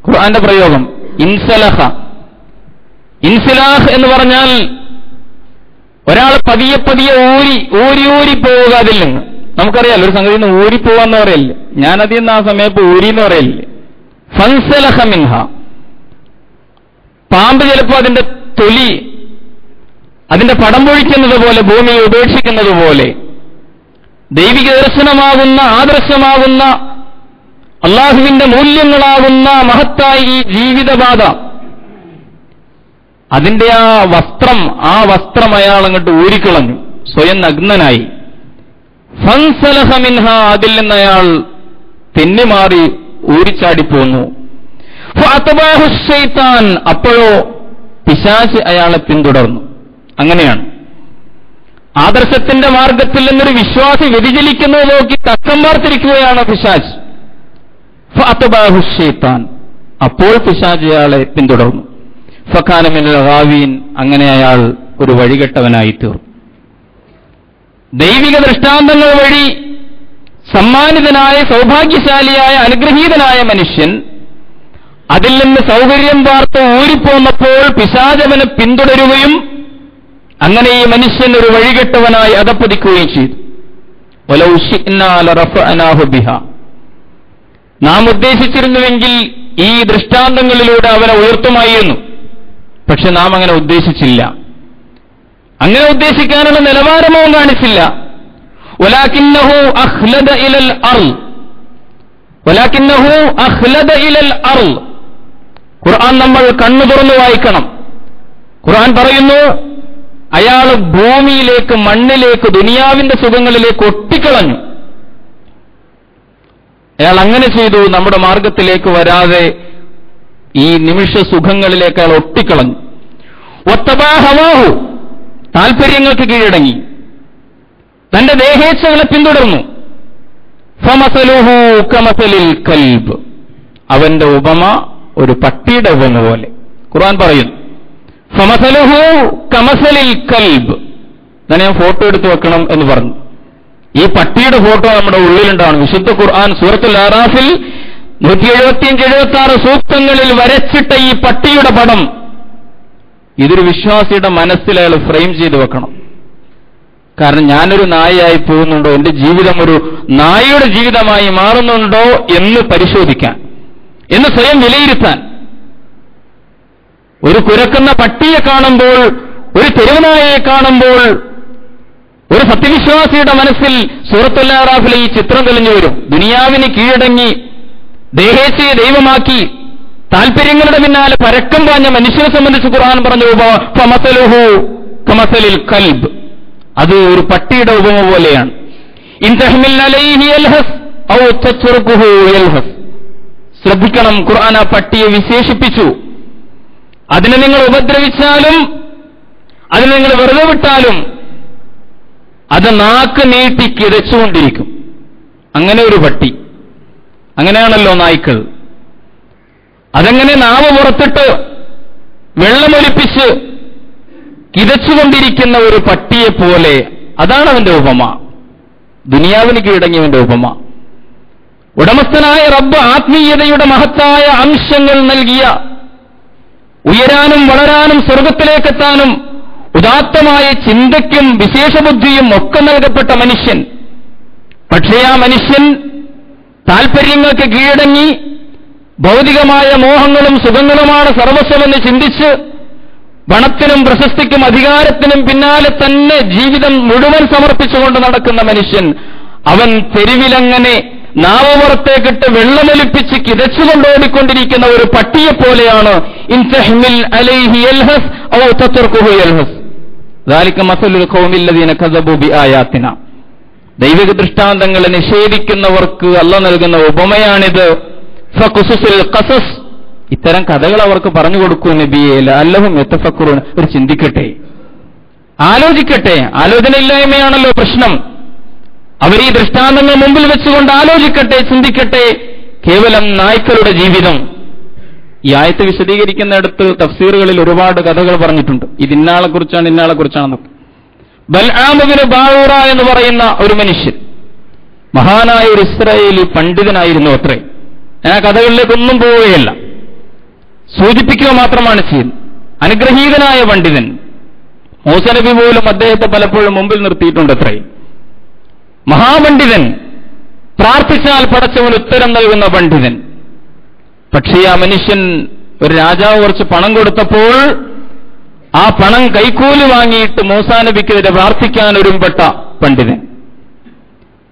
ഖുർആന്റെ പ്രയോഗം ഇൻസലഖ. ഇൻസിലാഹ് എന്ന് പറഞ്ഞാൽ ഒരാൾ പതിയെ പതിയെ ഊരി പോവുക അതിൽ നിന്ന്. നമുക്കറിയാലോ, ഒരു സംഗതിയിൽ നിന്ന് ഊരിപ്പോവാന്ന് പറയല്ലേ, ഞാനതിൽ നിന്ന് ആ സമയത്ത് ഊരി എന്ന് പറയല്ലേ. ഫൻസലഖ മിൻഹ, പാമ്പ് ചിലപ്പോൾ അതിന്റെ തൊലി അതിന്റെ പടം പൊഴിക്കുന്നത് പോലെ, ഭൂമിയെ ഉപേക്ഷിക്കുന്നത് പോലെ ദൈവിക ദർശനമാകുന്ന, ആദർശമാകുന്ന, അള്ളാഹുവിന്റെ മൂല്യങ്ങളാകുന്ന മഹത്തായ ഈ ജീവിതപാത, അതിന്റെ ആ വസ്ത്രം അയാൾ അങ്ങോട്ട് ഊരിക്കളഞ്ഞു, സ്വയം നഗ്നനായി. ഫൻസലഖ മിൻഹ, അതിൽ നിന്ന് അയാൾ തെന്നിമാറി ഊരിച്ചാടിപ്പോന്നു. ഫഅത്ബഅഹു ശൈത്താൻ, അപ്പോഴോ പിശാച് അയാളെ പിന്തുടർന്നു. അങ്ങനെയാണ് ആദർശത്തിന്റെ മാർഗത്തിൽ നിന്നൊരു വിശ്വാസി വ്യതിചലിക്കുന്നത് നോക്കി തക്കം പാർത്തിരിക്കുകയാണ് പിശാച്. ഫഅത്ബഅഹു ശൈത്താൻ, അപ്പോൾ പിശാച് അയാളെ പിന്തുടർന്നു. ഫകാന മിനൽ ഗാവീൻ, അങ്ങനെ അയാൾ ഒരു വഴികെട്ടവനായി തീർന്നു. ദൈവിക ദൃഷ്ടാന്തങ്ങൾ വഴി സമ്മാനിതനായ, സൗഭാഗ്യശാലിയായ, അനുഗ്രഹീതനായ മനുഷ്യൻ അതിൽ നിന്ന് സൗകര്യം പാർത്ത് ഊരിപ്പോന്നപ്പോൾ പിശാചവനെ പിന്തുടരുകയും അങ്ങനെ ഈ മനുഷ്യൻ ഒരു വഴികെട്ടവനായി അധപ്പതിക്കുകയും ചെയ്തു. വലൗ ശിഅ്നാ ലറഫഅനാഹു ബിഹാ, നാം ഉദ്ദേശിച്ചിരുന്നുവെങ്കിൽ ഈ ദൃഷ്ടാന്തങ്ങളിലൂടെ അവനെ ഉയർത്തുമായിരുന്നു. പക്ഷെ നാം അങ്ങനെ ഉദ്ദേശിച്ചില്ല. അങ്ങനെ ഉദ്ദേശിക്കാനുള്ള നിലവാരമോ കാണിച്ചില്ല. വലാകിന്നഹു അഖ്ലദ ഇലൽ അർള്, വലാകിന്നഹു അഖ്ലദ ഇലൽ അർള്. ഖുർആൻ നമ്മൾ കണ്ണു തുറന്നു വായിക്കണം. ഖുർആൻ പറയുന്നു, അയാൾ ഭൂമിയിലേക്ക്, മണ്ണിലേക്ക്, ദുനിയാവിന്റെ സുഖങ്ങളിലേക്ക് ഒട്ടിക്കളഞ്ഞു. അയാൾ അങ്ങനെ ചെയ്തു. നമ്മുടെ മാർഗത്തിലേക്ക് വരാതെ ഈ നിമിഷ സുഖങ്ങളിലേക്ക് അയാൾ ഒട്ടിക്കളഞ്ഞു. വത്തബഅ ഹവാഹു, താൽപര്യങ്ങൾക്ക് കീഴടങ്ങി, തന്റെ ദേഹേച്ഛകളെ പിന്തുടർന്നു. ഫമസലുഹു കമസലിൽ കൽബ്, അവന്റെ ഉപമ ഒരു പട്ടിയുടെ ഉപമ പോലെ. ഖുർആൻ പറയുന്നു, ഫമസലുഹു കമസലിൽ കൽബ്. ഞാൻ ഫോട്ടോ എടുത്തു വെക്കണം എന്ന് പറഞ്ഞു. ഈ പട്ടിയുടെ ഫോട്ടോ നമ്മുടെ ഉള്ളിലുണ്ടാണ്. വിശുദ്ധ ഖുർആൻ സൂറത്തുൽ അറാഫിൽ 175-176 സൂക്തങ്ങളിൽ വരച്ചിട്ട ഈ പട്ടിയുടെ പടം ഇതൊരു വിശ്വാസിയുടെ മനസ്സിൽ അയാൾ ഫ്രെയിം ചെയ്ത് വെക്കണം. കാരണം ഞാനൊരു നായയായി പോകുന്നുണ്ടോ, എന്റെ ജീവിതം ഒരു നായയുടെ ജീവിതമായി മാറുന്നുണ്ടോ എന്ന് പരിശോധിക്കാൻ, എന്ന് സ്വയം വിലയിരുത്താൻ. ഒരു കുരക്കുന്ന പട്ടിയെ കാണുമ്പോൾ, ഒരു തെരുവുനായയെ കാണുമ്പോൾ ഒരു സത്യവിശ്വാസിയുടെ മനസ്സിൽ സൂറത്തുൽ അറാഫിലെ ഈ ചിത്രം തെളിഞ്ഞു വരും. ദുനിയാവിന് കീഴടങ്ങി ദേഹേച്ഛയെ ദൈവമാക്കി താൽപര്യങ്ങളുടെ പിന്നാലെ പരക്കം പാഞ്ഞ മനുഷ്യനെ സംബന്ധിച്ച് ഖുർആൻ പറഞ്ഞു, ഫമസലുഹു കമസലിൽ കൽബ്, അത് ഒരു പട്ടിയുടെ ഉപമ പോലെയാണ്. ഇൻ തഹ്മിൽ അലൈഹി യൽഹസ് ഔ തത്റുകുഹു യൽഹസ്. ശ്രദ്ധിക്കണം, ഖുർആൻ ആ പട്ടിയെ വിശേഷിപ്പിച്ചു. അതിനെ നിങ്ങൾ ഉപദ്രവിച്ചാലും അതിനെ നിങ്ങൾ വെറുതെ വിട്ടാലും അത് നാക്ക് നീട്ടി കിതച്ചുകൊണ്ടിരിക്കും. അങ്ങനെ ഒരു പട്ടി. അങ്ങനെയാണല്ലോ നായ്ക്കൾ. അതെങ്ങനെ നാവ് പുറത്തിട്ട് വെള്ളമൊലിപ്പിച്ച് കിതച്ചുകൊണ്ടിരിക്കുന്ന ഒരു പട്ടിയെപ്പോലെ, അതാണ് അവന്റെ ഉപമ. ദുനിയാവിന് കീഴടങ്ങിയവന്റെ ഉപമ. ഉടമസ്ഥനായ റബ്ബ് ആത്മീയതയുടെ മഹത്തായ അംശങ്ങൾ നൽകിയ, ഉയരാനും വളരാനും സ്വർഗത്തിലേക്കെത്താനും ഉദാത്തമായ ചിന്തയ്ക്കും വിശേഷബുദ്ധിയും ഒക്കെ നൽകപ്പെട്ട മനുഷ്യൻ. പക്ഷേ ആ മനുഷ്യൻ താൽപര്യങ്ങൾക്ക് കീഴടങ്ങി ഭൗതികമായ മോഹങ്ങളും സുഖങ്ങളുമാണ് സർവസ്വമെന്ന് ചിന്തിച്ച് പണത്തിനും പ്രശസ്തിക്കും അധികാരത്തിനും പിന്നാലെ തന്നെ ജീവിതം മുഴുവൻ സമർപ്പിച്ചുകൊണ്ട് നടക്കുന്ന മനുഷ്യൻ, അവൻ തെരുവിലങ്ങനെ നാവുപുറത്തേക്കിട്ട് വെള്ളമൊലിപ്പിച്ച് കിതച്ചുകൊണ്ടോടിക്കൊണ്ടിരിക്കുന്ന ഒരു പട്ടിയെപ്പോലെയാണ്. ഇൻ തഹ്മിൽ അലൈഹി യൽഹസ് ഔ തത്റുകുഹു യൽഹസ് ദാലിക മസലുൽ ഖൗമില്ലദീന കസബു ബിആയാതിനാ. ദൈവിക ദൃഷ്ടാന്തങ്ങളെ നിഷേധിക്കുന്നവർക്ക് അല്ലാഹു നൽകുന്ന ഉപമയാണിത്. ഫഖുസുൽ ഖസസ്, ഇത്തരം കഥകൾ അവർക്ക് പറഞ്ഞു കൊടുക്കൂ നബിയേ, ലഅല്ലഹും യതഫക്കറൂൻ, ഒരു ചിന്തിക്കട്ടെ, ആലോചിക്കട്ടെ. ആലോചനയില്ലായ്മയാണല്ലോ പ്രശ്നം. അവർ ഈ ദൃഷ്ടാന്തങ്ങൾ മുമ്പിൽ വെച്ചുകൊണ്ട് ആലോചിക്കട്ടെ, ചിന്തിക്കട്ടെ. കേവലം നായ്ക്കളുടെ ജീവിതം. ഈ ആയത്ത് വിശദീകരിക്കുന്നിടത്ത് തഫ്സീറുകളിൽ ഒരുപാട് കഥകൾ പറഞ്ഞിട്ടുണ്ട്. ഇത് ഇന്നാളെക്കുറിച്ചാണ്, ഇന്നാളെക്കുറിച്ചാണെന്നൊക്കെ. ബൽആം ഇബ്നു ബാഊറ എന്ന് പറയുന്ന ഒരു മനുഷ്യൻ, മഹാനായ ഒരു ഇസ്രായേലി പണ്ഡിതനായിരുന്നു അത്രേ. ഞാൻ ആ കഥകളിലേക്കൊന്നും പോവുകയല്ല, സൂചിപ്പിക്കുക മാത്രമാണ് ചെയ്യുന്നത്. അനുഗ്രഹീതനായ പണ്ഡിതൻ. മൂസ നബി പോലും അദ്ദേഹത്തെ പലപ്പോഴും മുമ്പിൽ നിർത്തിയിട്ടുണ്ട് അത്രേ. മഹാപണ്ഡിതൻ, പ്രാർത്ഥിച്ചാൽ പടച്ചവൻ ഉത്തരം നൽകുന്ന പണ്ഡിതൻ. പക്ഷേ ആ മനുഷ്യൻ ഒരു രാജാവ് കുറച്ച് പണം കൊടുത്തപ്പോൾ ആ പണം കൈക്കൂലി വാങ്ങിയിട്ട് മൂസാ നബിക്കെതിരെ പ്രാർത്ഥിക്കാൻ ഒരുമ്പെട്ട പണ്ഡിതൻ,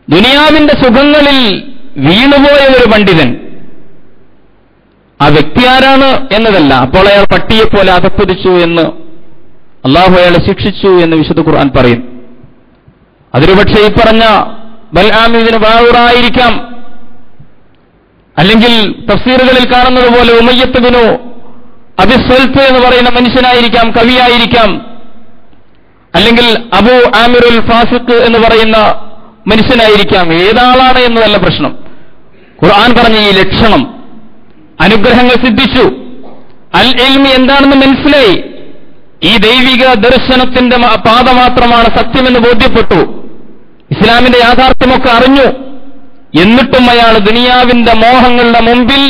ദുനിയാവിന്റെ സുഖങ്ങളിൽ വീണുപോയ ഒരു പണ്ഡിതൻ. ആ വ്യക്തി ആരാണ് എന്നതല്ല, അപ്പോൾ അയാൾ പട്ടിയെപ്പോലെ അധപ്പതിച്ചു എന്ന് അള്ളാഹു അയാളെ ശിക്ഷിച്ചു എന്ന് വിശുദ്ധ ഖുർആൻ പറയും. അതിനുപക്ഷെ ഈ പറഞ്ഞ ബൽആം ഇതിന് ബാവൂറായിരിക്കാം, അല്ലെങ്കിൽ തഫ്സീറുകളിൽ കാണുന്നത് പോലെ ഉമയ്യത്ത് ബിനു അബി സ്വൽത്ത് എന്ന് പറയുന്ന മനുഷ്യനായിരിക്കാം, കവിയായിരിക്കാം, അല്ലെങ്കിൽ അബൂ ആമിറുൽ ഫാസിഖ് എന്ന് പറയുന്ന മനുഷ്യനായിരിക്കാം. ഏതാളാണ് എന്നതല്ല പ്രശ്നം. ഖുർആൻ പറഞ്ഞ ഈ ലക്ഷണം, അനുഗ്രഹങ്ങൾ സിദ്ധിച്ചു, അൽ ഇൽമി എന്താണെന്ന് മനസ്സിലായി, ഈ ദൈവിക ദർശനത്തിന്റെ പാത മാത്രമാണ് സത്യമെന്ന് ബോധ്യപ്പെട്ടു, ഇസ്ലാമിന്റെ യാഥാർത്ഥ്യമൊക്കെ അറിഞ്ഞു. എന്നിട്ടും അയാൾ ദുനിയാവിന്റെ മോഹങ്ങളുടെ മുമ്പിൽ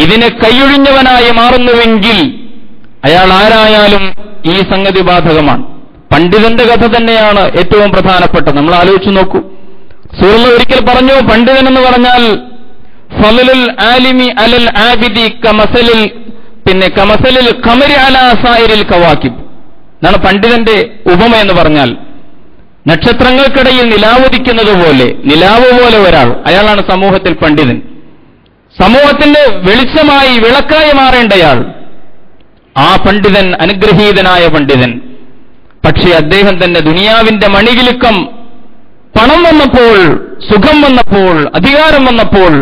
ഇതിനെ കൈയൊഴിഞ്ഞവനായി മാറുന്നുവെങ്കിൽ അയാൾ ആരായാലും ഈ സംഗതി ബാധകമാണ്. പണ്ഡിതന്റെ കഥ തന്നെയാണ് ഏറ്റവും പ്രധാനപ്പെട്ടത്. നമ്മൾ ആലോചിച്ചു നോക്കൂ. സൂറ ഒരിക്കൽ പറഞ്ഞു, പണ്ഡിതൻ എന്ന് പറഞ്ഞാൽ ഫളലുൽ ആലിമി അലൽ ആബിദി കമസലിൽ ഖമരി അലാ സായിരിൽ കവാകിബ് എന്നാണ് പണ്ഡിതന്റെ ഉപമ എന്ന് പറഞ്ഞാൽ. നക്ഷത്രങ്ങൾക്കിടയിൽ നിലാവുദിക്കുന്നത് പോലെ, നിലാവ് പോലെ ഒരാൾ, അയാളാണ് സമൂഹത്തിൽ പണ്ഡിതൻ. സമൂഹത്തിന്റെ വെളിച്ചമായി വിളക്കായി മാറേണ്ടയാൾ, ആ പണ്ഡിതൻ അനുഗ്രഹീതനായ പണ്ഡിതൻ. പക്ഷേ അദ്ദേഹം തന്നെ ദുനിയാവിന്റെ മണികിലുക്കം, പണം വന്നപ്പോൾ, സുഖം വന്നപ്പോൾ, അധികാരം വന്നപ്പോൾ,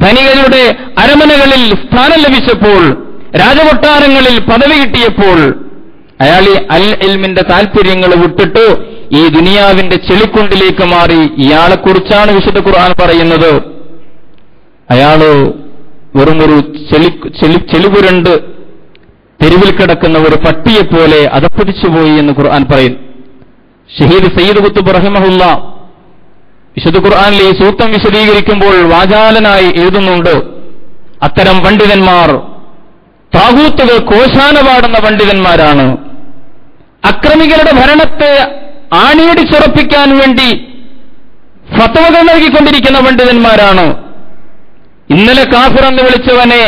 ധനികരുടെ അരമനകളിൽ സ്ഥാനം ലഭിച്ചപ്പോൾ, രാജകൊട്ടാരങ്ങളിൽ പദവി കിട്ടിയപ്പോൾ അയാൾ ഈ അൽ ഇൽമിന്റെ താല്പര്യങ്ങൾ വിട്ടിട്ട് ഈ ദുനിയാവിന്റെ ചെളിക്കുണ്ടിലേക്ക് മാറി. ഇയാളെക്കുറിച്ചാണ് വിശുദ്ധ ഖുർആൻ പറയുന്നത്, അയാള് വെറുമൊരു ചെളിപുരണ്ട് തെരുവിൽ കിടക്കുന്ന ഒരു പട്ടിയെപ്പോലെ അധപ്പതിച്ചുപോയി എന്ന് ഖുർആൻ പറയുന്നു. ഷഹീദ് സയ്യിദ് ഖുത്ബ് റഹിമഹുല്ല വിശുദ്ധ ഖുർആനിൽ ഈ സൂക്തം വിശദീകരിക്കുമ്പോൾ വാചാലനായി എഴുതുന്നുണ്ട്, അത്തരം പണ്ഡിതന്മാർ താഗൂത്തുകൾ കോശാന പാടുന്ന പണ്ഡിതന്മാരാണ്, അക്രമികളുടെ ഭരണത്തെ ആണിയടിച്ചുറപ്പിക്കാൻ വേണ്ടി ഫത്വകൾ നൽകിക്കൊണ്ടിരിക്കുന്ന പണ്ഡിതന്മാരാണ്, ഇന്നലെ കാഫിർ എന്ന് വിളിച്ചവനെ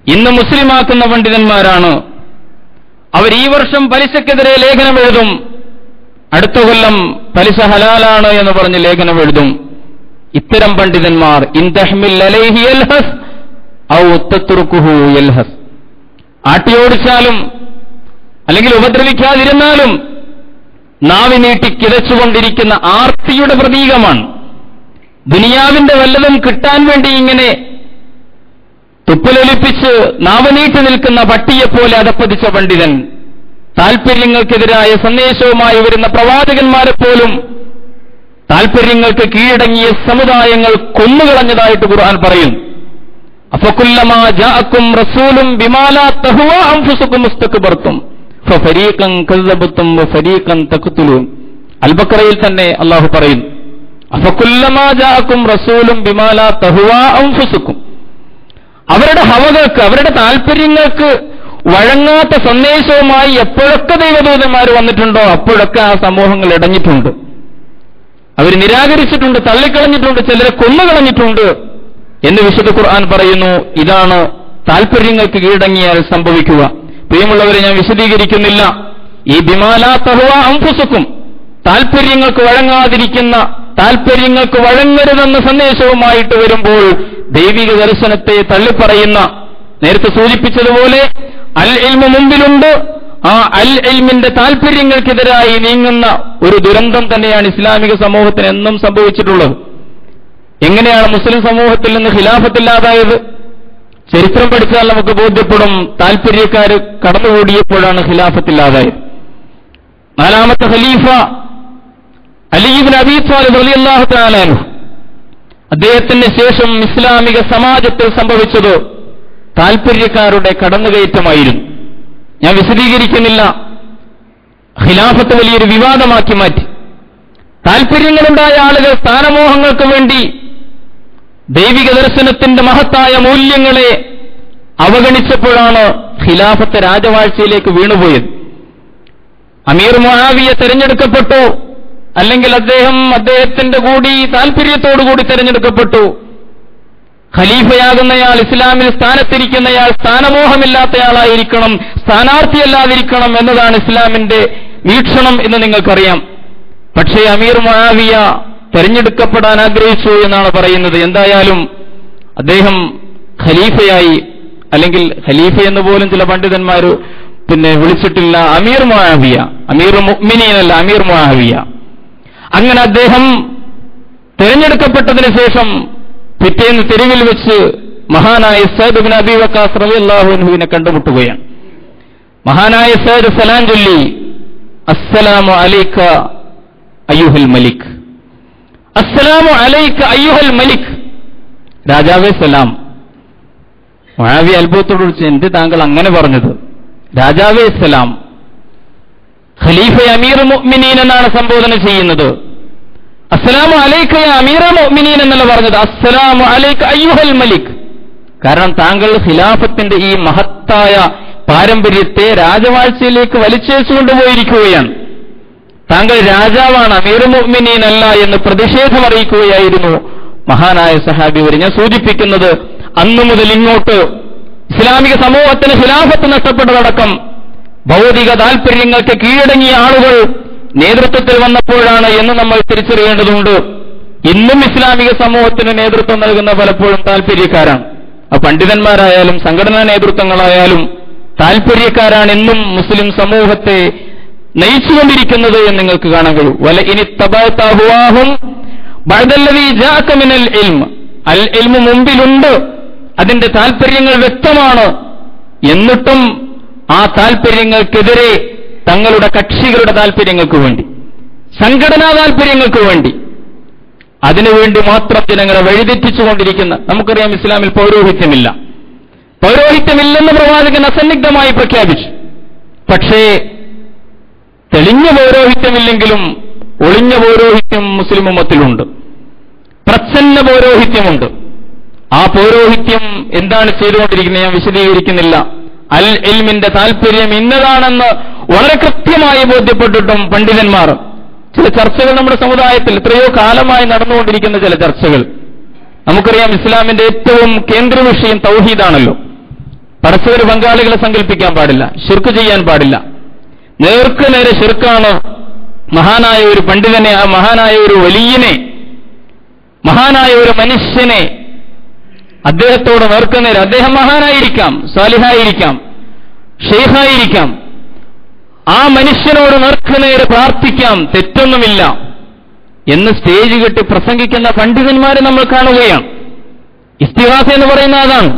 ഇന്ന് മുസ്ലിമാക്കുന്ന പണ്ഡിതന്മാരാണ്. അവർ ഈ വർഷം പലിശക്കെതിരെ ലേഖനം എഴുതും, അടുത്ത കൊല്ലം പലിശ ഹലാലാണ് എന്ന് പറഞ്ഞ് ലേഖനം എഴുതും. ഇത്തരം പണ്ഡിതന്മാർ ഇൻ തഹ്മിൽ അലൈഹി യൽഹസ് ഔ തത്റുകുഹു യൽഹസ്, ആട്ടിയോടിച്ചാലും അല്ലെങ്കിൽ ഉപദ്രവിക്കാതിരുന്നാലും നാവി നീട്ടി കിതച്ചുകൊണ്ടിരിക്കുന്ന ആർത്തിയുടെ പ്രതീകമാണ്. ദുനിയാവിന്റെ വല്ലതും കിട്ടാൻ വേണ്ടി ഇങ്ങനെ തുപ്പലൊലിപ്പിച്ച് നാവനീട്ടി നിൽക്കുന്ന പട്ടിയെപ്പോലെ അധപ്പതിച്ച പണ്ഡിതൻ, താൽപര്യങ്ങൾക്കെതിരായ സന്ദേശവുമായി വരുന്ന പ്രവാചകന്മാരെപ്പോലും താൽപര്യങ്ങൾക്ക് കീഴടങ്ങിയ സമുദായങ്ങൾ കൊന്നുകളഞ്ഞതായിട്ട് ഖുർആൻ പറയും. അഫകുല്ലമാ ജാഅക്കും റസൂലും ബിമാ ലാ തഹ്വാ അൻഫുസുകും മുസ്തക്ബർതും ഫഫരീഖൻ കസ്സബതും വഫരീഖൻ തഖ്തുലൂൻ. അൽ ബഖറയിൽ തന്നെ അല്ലാഹു പറയും, അഫകുല്ലമാ ജാഅക്കും റസൂലും ബിമാ ലാ തഹ്വാ അൻഫുസുകും. അവരുടെ ഹവകൾക്ക്, അവരുടെ താൽപര്യങ്ങൾക്ക് വഴങ്ങാത്ത സന്ദേശവുമായി എപ്പോഴൊക്കെ ദൈവദൂതന്മാർ വന്നിട്ടുണ്ടോ അപ്പോഴൊക്കെ ആ സമൂഹങ്ങൾ ഇടഞ്ഞിട്ടുണ്ട്, അവർ നിരാകരിച്ചിട്ടുണ്ട്, തള്ളിക്കളഞ്ഞിട്ടുണ്ട്, ചിലരെ കൊന്നുകളഞ്ഞിട്ടുണ്ട് എന്ന് വിശുദ്ധ ഖുർആൻ പറയുന്നു. ഇതാണ് താൽപര്യങ്ങൾക്ക് കീഴടങ്ങിയാൽ സംഭവിക്കുക. പ്രിയമുള്ളവരെ, ഞാൻ വിശദീകരിക്കുന്നില്ല. ഈ ബിമാലാ തഹ്വ അൻഫുസുക്കും, താൽപര്യങ്ങൾക്ക് വഴങ്ങാതിരിക്കുന്ന, താൽപര്യങ്ങൾക്ക് വഴങ്ങരുതെന്ന സന്ദേശവുമായിട്ട് വരുമ്പോൾ ദൈവിക ദർശനത്തെ തള്ളിപ്പറയുന്ന, നേരത്തെ സൂചിപ്പിച്ചതുപോലെ അൽ ഇൽമു മുമ്പിലുണ്ട്, ആ അൽ ഇൽമിന്റെ താൽപര്യങ്ങൾക്കെതിരായി നീങ്ങുന്ന ഒരു ദുരന്തം തന്നെയാണ് ഇസ്ലാമിക സമൂഹത്തിന് എന്നും സംഭവിച്ചിട്ടുള്ളത്. എങ്ങനെയാണ് മുസ്ലിം സമൂഹത്തിൽ നിന്ന് ഖിലാഫത്തില്ലാതായത്? ചരിത്രം പഠിച്ചാൽ നമുക്ക് ബോധ്യപ്പെടും. താൽപര്യക്കാർ കടന്നുകൂടിയപ്പോഴാണ് ഖിലാഫത്തില്ലാതായത്. നാലാമത്തെ ഖലീഫ അലി ഇബ്നു അബീ ത്വാലിബ് റളിയല്ലാഹു തആല അൻഹു, അദ്ദേഹത്തിന് ശേഷം ഇസ്ലാമിക സമാജത്തിൽ സംഭവിച്ചത് താൽപര്യക്കാരുടെ കടന്നുകയറ്റമായിരുന്നു. ഞാൻ വിശദീകരിക്കുന്നില്ല. ഖിലാഫത്ത് വലിയൊരു വിവാദമാക്കി മാറ്റി. താൽപര്യങ്ങളുണ്ടായ ആളുകൾ സ്ഥാനമോഹങ്ങൾക്ക് വേണ്ടി ദൈവിക ദർശനത്തിന്റെ മഹത്തായ മൂല്യങ്ങളെ അവഗണിച്ചപ്പോഴാണ് ഖിലാഫത്ത് രാജവാഴ്ചയിലേക്ക് വീണുപോയത്. അമീർ മുആവിയ തെരഞ്ഞെടുക്കപ്പെട്ടു, അല്ലെങ്കിൽ അദ്ദേഹത്തിന്റെ കൂടി താൽപര്യത്തോടുകൂടി തെരഞ്ഞെടുക്കപ്പെട്ടു. ഖലീഫയാകുന്നയാൾ, ഇസ്ലാമിൽ സ്ഥാനത്തിരിക്കുന്നയാൾ സ്ഥാനമോഹമില്ലാത്തയാളായിരിക്കണം, സ്ഥാനാർത്ഥിയല്ലാതിരിക്കണം എന്നതാണ് ഇസ്ലാമിന്റെ വീക്ഷണം എന്ന് നിങ്ങൾക്കറിയാം. പക്ഷേ അമീർ മുആവിയ തെരഞ്ഞെടുക്കപ്പെടാൻ ആഗ്രഹിച്ചു എന്നാണ് പറയുന്നത്. എന്തായാലും അദ്ദേഹം ഖലീഫയായി, അല്ലെങ്കിൽ ഖലീഫ എന്ന് പോലും ചില പണ്ഡിതന്മാർ വിളിച്ചിട്ടില്ല, അമീർ മുആവിയ, അമീർ മുഅ്മിനീനല്ല, അമീർ മുആവിയ. അങ്ങനെ അദ്ദേഹം തെരഞ്ഞെടുക്കപ്പെട്ടതിന് ശേഷം പിറ്റേന്ന് തെരുവിൽ വെച്ച് മഹാനായ സഅദ് ഇബ്നു അബീ വഖാസ് റളിയല്ലാഹു അൻഹുവിനെ കണ്ടുമുട്ടുകയാണ്. മഹാനായ സഅദ് സലാം ചൊല്ലി, അസ്സലാമു അലൈക അയ്യുഹൽ മലിക്, അസ്സലാമു അലൈക അയ്യുഹൽ മലിക്, രാജാവേ സലാം. മുആവിയ അത്ഭുതത്തോട് വിളിച്ച്, എന്ത് താങ്കൾ അങ്ങനെ പറഞ്ഞത്? രാജാവേ സലാം. ഖലീഫ അമീർ മുഅ്മിനീൻ എന്നാണ് സംബോധന ചെയ്യുന്നത്. അസ്സലാമു അലൈക യാ അമീറുൽ മുഅ്മിനീൻ എന്നല്ല പറഞ്ഞത്, അസ്സലാമു അലൈക അയ്യുഹൽ മലിക്. കാരണം താങ്കൾ ഖിലാഫത്തിന്റെ ഈ മഹത്തായ പാരമ്പര്യത്തെ രാജവാഴ്ചയിലേക്ക് വലിച്ചേച്ചു കൊണ്ടുപോയിരിക്കുകയാണ്. താങ്കൾ രാജാവാണ്, അമീറുൽ മുഅ്മിനീൻ അല്ല എന്ന് പ്രതിഷേധം അറിയിക്കുകയായിരുന്നു മഹാനായ സഹാബി. ഞാൻ സൂചിപ്പിക്കുന്നത്, അന്നു മുതൽ ഇങ്ങോട്ട് ഇസ്ലാമിക സമൂഹത്തിന് ഖിലാഫത്ത് നഷ്ടപ്പെട്ടതടക്കം ഭൗതിക താൽപര്യങ്ങൾക്ക് കീഴടങ്ങിയ ആളുകൾ നേതൃത്വത്തിൽ വന്നപ്പോഴാണ് എന്ന് നമ്മൾ തിരിച്ചറിയേണ്ടതുണ്ട്. ഇന്നും ഇസ്ലാമിക സമൂഹത്തിന് നേതൃത്വം നൽകുന്ന പലപ്പോഴും താൽപര്യക്കാരാണ്. പണ്ഡിതന്മാരായാലും സംഘടനാ നേതൃത്വങ്ങളായാലും താൽപര്യക്കാരാണ് എന്നും മുസ്ലിം സമൂഹത്തെ നയിച്ചുകൊണ്ടിരിക്കുന്നത് എന്ന് നിങ്ങൾക്ക് കാണാൻ കഴിയും. വല ഇനി തബഅതഹുവാഹും ബഅദല്ലദീ ജാഅക മിനൽ ഇൽം, അൽ ഇൽമു മുമ്പിലുണ്ട്, അതിന്റെ താൽപര്യങ്ങൾ വ്യക്തമാണ്. എന്നിട്ടും ആ താൽപര്യങ്ങൾക്കെതിരെ തങ്ങളുടെ കക്ഷികളുടെ താൽപര്യങ്ങൾക്ക് വേണ്ടി, സംഘടനാ താൽപര്യങ്ങൾക്ക് വേണ്ടി, അതിനുവേണ്ടി മാത്രം ജനങ്ങളെ വഴിതെറ്റിച്ചുകൊണ്ടിരിക്കുന്ന, നമുക്കറിയാം ഇസ്ലാമിൽ പൗരോഹിത്യമില്ല, പൗരോഹിത്യമില്ലെന്ന് പ്രവാചകൻ അസന്നിഗ്ധമായി പ്രഖ്യാപിച്ചു. പക്ഷേ തെളിഞ്ഞ പൗരോഹിത്യമില്ലെങ്കിലും ഒളിഞ്ഞ പൗരോഹിത്യം മുസ്ലിം ഉമ്മത്തിലുണ്ട്, പ്രച്ഛന്ന പൗരോഹിത്യമുണ്ട്. ആ പൗരോഹിത്യം എന്താണ് ചെയ്തുകൊണ്ടിരിക്കുന്നത് ഞാൻ വിശദീകരിക്കുന്നില്ല. അൽ ഇൽമിന്റെ താൽപര്യം ഇന്നതാണെന്ന് വളരെ കൃത്യമായി ബോധ്യപ്പെട്ടിട്ടും പണ്ഡിതന്മാർ ചില ചർച്ചകൾ നമ്മുടെ സമുദായത്തിൽ എത്രയോ കാലമായി നടന്നുകൊണ്ടിരിക്കുന്ന ചില ചർച്ചകൾ, നമുക്കറിയാം ഇസ്ലാമിന്റെ ഏറ്റവും കേന്ദ്ര വിഷയം തൗഹീദാണല്ലോ. പരസ്പര പങ്കാളികളെ സങ്കല്പിക്കാൻ പാടില്ല, ശിർക്ക് ചെയ്യാൻ പാടില്ല. നേർക്ക് നേരെ ശിർക്കാണ്. മഹാനായ ഒരു പണ്ഡിതനെ, ആ മഹാനായ ഒരു വലിയനെ, മഹാനായ ഒരു മനുഷ്യനെ അദ്ദേഹത്തോട് നേർക്കുനേരെ, അദ്ദേഹം മഹാനായിരിക്കാം, സാലിഹായിരിക്കാം, ഷെയ്ഖായിരിക്കാം, ആ മനുഷ്യനോട് നേർക്കുനേരെ പ്രാർത്ഥിക്കാം, തെറ്റൊന്നുമില്ല എന്ന് സ്റ്റേജ് കെട്ടി പ്രസംഗിക്കുന്ന പണ്ഡിതന്മാരെ നമ്മൾ കാണുകയാണ്. ഇസ്തിഗാസ എന്ന് പറയുന്ന അതാണ്.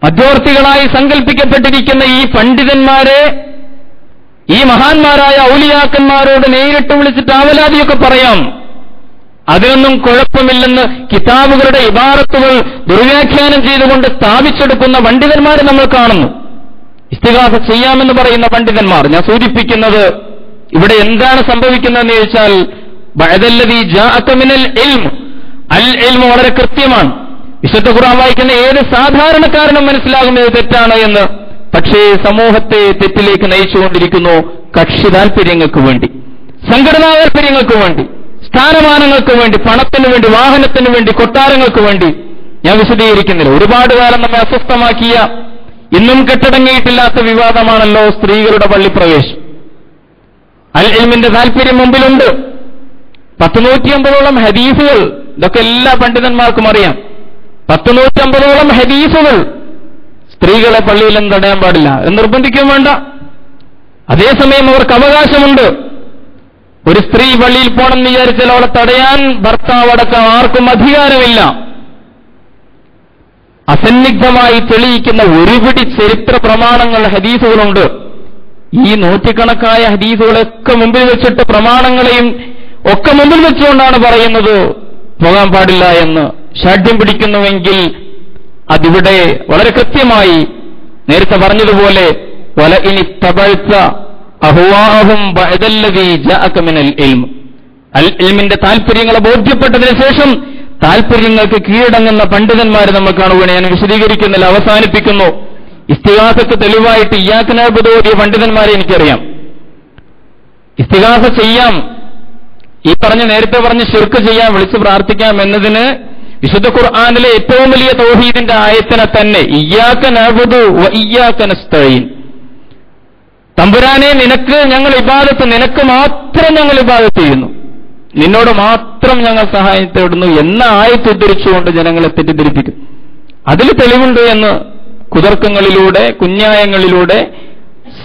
മധ്യവർത്തികളായി സങ്കല്പിക്കപ്പെട്ടിരിക്കുന്ന ഈ പണ്ഡിതന്മാരെ, ഈ മഹാന്മാരായ ഔലിയാക്കന്മാരോട് നേരിട്ട് വിളിച്ചിട്ട് ആവലാതിയൊക്കെ പറയാം, അതിനൊന്നും കുഴപ്പമില്ലെന്ന് കിതാബുകളുടെ ഇബാറത്തുകൾ ദുർവ്യാഖ്യാനം ചെയ്തുകൊണ്ട് സ്ഥാപിച്ചെടുക്കുന്ന പണ്ഡിതന്മാരെ നമ്മൾ കാണുന്നു. ഇസ്തിഗാസ ചെയ്യാമെന്ന് പറയുന്ന പണ്ഡിതന്മാർ. ഞാൻ സൂചിപ്പിക്കുന്നത് ഇവിടെ എന്താണ് സംഭവിക്കുന്നതെന്ന് ചോദിച്ചാൽ, ബഅദല്ലദീ ജാഅക മിനൽ ഇൽം, അൽ ഇൽമ് വളരെ കൃത്യമാണ്. വിശുദ്ധ ഖുർആൻ വായിക്കുന്ന ഏത് സാധാരണക്കാരനും മനസ്സിലാകുന്നത് തെറ്റാണ് എന്ന്. പക്ഷേ സമൂഹത്തെ തെറ്റിലേക്ക് നയിച്ചുകൊണ്ടിരിക്കുന്നു കക്ഷി താൽപര്യങ്ങൾക്ക് വേണ്ടി, സംഘടനാ താൽപര്യങ്ങൾക്ക് വേണ്ടി, സ്ഥാനമാനങ്ങൾക്ക് വേണ്ടി, പണത്തിന് വേണ്ടി, വാഹനത്തിന് വേണ്ടി, കൊട്ടാരങ്ങൾക്ക് വേണ്ടി. ഞാൻ വിശദീകരിക്കുന്നില്ല. ഒരുപാട് കാലം നമ്മെ അസ്വസ്ഥമാക്കിയ, ഇന്നും കെട്ടടങ്ങിയിട്ടില്ലാത്ത വിവാദമാണല്ലോ സ്ത്രീകളുടെ പള്ളിപ്രവേശം. അൽ ഇൽമിന്റെ താൽപര്യം മുമ്പിലുണ്ട്. 150 ഹദീസുകൾ, ഇതൊക്കെ എല്ലാ പണ്ഡിതന്മാർക്കും അറിയാം. 150 ഹദീസുകൾ സ്ത്രീകളെ പള്ളിയിലും തടയാൻ പാടില്ല എന്ന് നിർബന്ധിക്കുകയും വേണ്ട. അതേസമയം അവർക്ക് അവകാശമുണ്ട്. ഒരു സ്ത്രീ പള്ളിയിൽ പോകണമെന്ന് വിചാരിച്ചാൽ അവളെ തടയാൻ ഭർത്താവടക്കം ആർക്കും അധികാരമില്ല. അസന്നിഗ്ധമായി തെളിയിക്കുന്ന ഒരുപിടി ചരിത്ര പ്രമാണങ്ങൾ, ഹദീസുകളുണ്ട്. ഈ നൂറ്റിക്കണക്കായ ഹദീസുകളൊക്കെ മുമ്പിൽ വെച്ചിട്ട്, പ്രമാണങ്ങളെയും ഒക്കെ മുമ്പിൽ വെച്ചുകൊണ്ടാണ് പറയുന്നത് പോകാൻ പാടില്ല എന്ന്. ഷാഠ്യം പിടിക്കുന്നുവെങ്കിൽ അതിവിടെ വളരെ കൃത്യമായി നേരത്തെ പറഞ്ഞതുപോലെ, വല ഇനി തബഅത അഹ്വാഅഹും ബഅദല്ലദീ ജാഅക മിനൽ ഇൽം, അൽ ഇൽമിന്റെ താൽപര്യങ്ങളെ ബോധ്യപ്പെട്ടതിന് ശേഷം താൽപര്യങ്ങൾക്ക് കീഴടങ്ങുന്ന പണ്ഡിതന്മാരെ നമ്മൾ കാണുകയാണ്. ഞാൻ വിശദീകരിക്കുന്നില്ല, അവസാനിപ്പിക്കുന്നു. ഇസ്തിഗാസക്ക് തെളിവായിട്ട് ഇയ്യാക നഅ്ബുദു ഓതിയ പണ്ഡിതന്മാരെ എനിക്കറിയാം. ഇസ്തിഗാസ ചെയ്യാം, ഈ നേരത്തെ പറഞ്ഞ് ശിർക്ക് ചെയ്യാം, വിളിച്ച് പ്രാർത്ഥിക്കാം എന്നതിന് വിശുദ്ധ ഖുർആനിലെ ഏറ്റവും വലിയ തൗഹീദിന്റെ ആയത്തിനെ തന്നെ ഇയ്യാക നഅ്ബുദു വ ഇയ്യാക നസ്തഈൻ, തമ്പുരാനെ നിനക്ക് ഞങ്ങൾ ഇബാദത്ത്, നിനക്ക് മാത്രം ഞങ്ങൾ ഇബാദത്ത് ചെയ്യുന്നു, നിന്നോട് മാത്രം ഞങ്ങൾ സഹായം തേടുന്നു എന്ന ആയത്ത് ഉദ്ധരിച്ചുകൊണ്ട് ജനങ്ങളെ തെറ്റിദ്ധരിപ്പിക്കും. അതിൽ തെളിവുണ്ട് എന്ന് കുതർക്കങ്ങളിലൂടെ, കുഞ്ഞായങ്ങളിലൂടെ,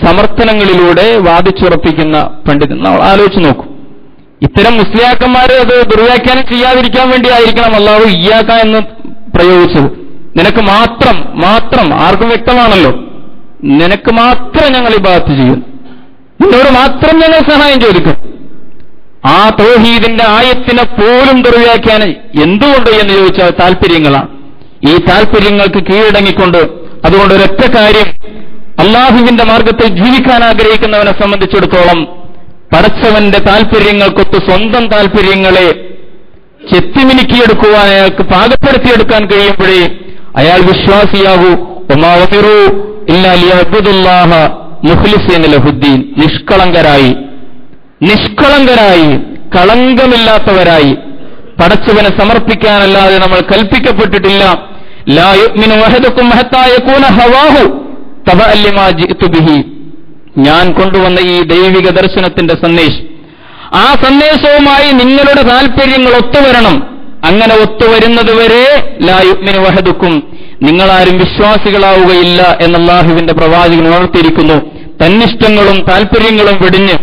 സമർത്ഥനങ്ങളിലൂടെ വാദിച്ചുറപ്പിക്കുന്ന പണ്ഡിതൻ. നമ്മൾ ആലോചിച്ച് നോക്കും. ഇത്തരം മുസ്ലിയാക്കന്മാരെ അത് ദുർവ്യാഖ്യാനം ചെയ്യാതിരിക്കാൻ വേണ്ടിയായിരിക്കണം അല്ലാഹു ഇയ്യാക എന്ന് പ്രയോഗിച്ചത്. നിനക്ക് മാത്രം ആർക്കും വ്യക്തമാണല്ലോ, നിനക്ക് മാത്രം ഞങ്ങൾ ഇബാദത്ത് ചെയ്യുന്നു, നിന്നോട് മാത്രം ഞങ്ങൾ സഹായം ചോദിക്കും. ആ തൗഹീദിന്റെ ആയത്തിനെ പോലും ദുർവ്യാഖ്യാനം എന്തുകൊണ്ട് എന്ന് ചോദിച്ചാൽ താല്പര്യങ്ങളാണ്. ഈ താല്പര്യങ്ങൾക്ക് കീഴടങ്ങിക്കൊണ്ട്, അതുകൊണ്ട് ഒരൊറ്റ കാര്യം, അള്ളാഹുവിന്റെ മാർഗത്തിൽ ജീവിക്കാൻ ആഗ്രഹിക്കുന്നവനെ സംബന്ധിച്ചിടത്തോളം പടച്ചവന്റെ താല്പര്യങ്ങൾക്കൊത്ത് സ്വന്തം താല്പര്യങ്ങളെ ചെത്തിമിനുക്കിയെടുക്കുവാൻ, അയാൾക്ക് പാകപ്പെടുത്തിയെടുക്കാൻ കഴിയുമ്പോഴേ അയാൾ വിശ്വാസിയാകൂ. വമാ ഉമിറൂ ഇല്ലാ ലിയഅ്ബുദുല്ലാഹ മുഖ്ലിസീന ലഹുദ്ദീൻ, നിഷ്കളങ്കരായി കളങ്കമില്ലാത്തവരായി പടച്ചവനെ സമർപ്പിക്കാനല്ലാതെ നമ്മൾ കൽപ്പിക്കപ്പെട്ടിട്ടില്ല. ലാ യുഅ്മിനു അഹദുക്കും ഹത്താ യകൂന ഹവാഹു തബഅൻ ലിമാ ജിഅ്തു ബിഹി, ഞാൻ കൊണ്ടുവന്ന ഈ ദൈവിക ദർശനത്തിന്റെ സന്ദേശം, ആ സന്ദേശവുമായി നിങ്ങളുടെ താല്പര്യങ്ങൾ ഒത്തുവരണം. അങ്ങനെ ഒത്തുവരുന്നതുവരെ ലാ യുഅ്മിനു അഹദുക്കും, നിങ്ങളാരും വിശ്വാസികളാവുകയില്ല എന്ന് അല്ലാഹുവിന്റെ പ്രവാചകൻ ഉണർത്തിയിരിക്കുന്നു. തന്നിഷ്ടങ്ങളും താല്പര്യങ്ങളും വെടിഞ്ഞ്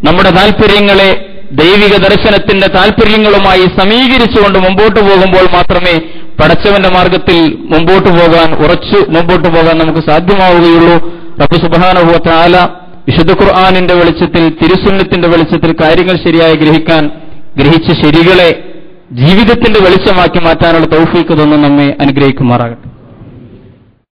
നമ്മുടെ താല്പര്യങ്ങളെ ദൈവിക ദർശനത്തിന്റെ താല്പര്യങ്ങളുമായി സമീകരിച്ചുകൊണ്ട് മുമ്പോട്ട് പോകുമ്പോൾ മാത്രമേ പടച്ചവന്റെ മാർഗത്തിൽ ഉറച്ചു മുമ്പോട്ട് പോകാൻ നമുക്ക് സാധ്യമാവുകയുള്ളൂ. റബ്ബ് സുബ്ഹാനഹു വ തആല വിശുദ്ധ ഖുർആനിന്റെ വെളിച്ചത്തിൽ, തിരുസുന്നത്തിന്റെ വെളിച്ചത്തിൽ കാര്യങ്ങൾ ശരിയായി ഗ്രഹിച്ച ശരികളെ ജീവിതത്തിന്റെ വെളിച്ചമാക്കി മാറ്റാനുള്ള തൗഫീഖ് തന്ന് നമ്മെ അനുഗ്രഹിക്കുമാറാകട്ടെ.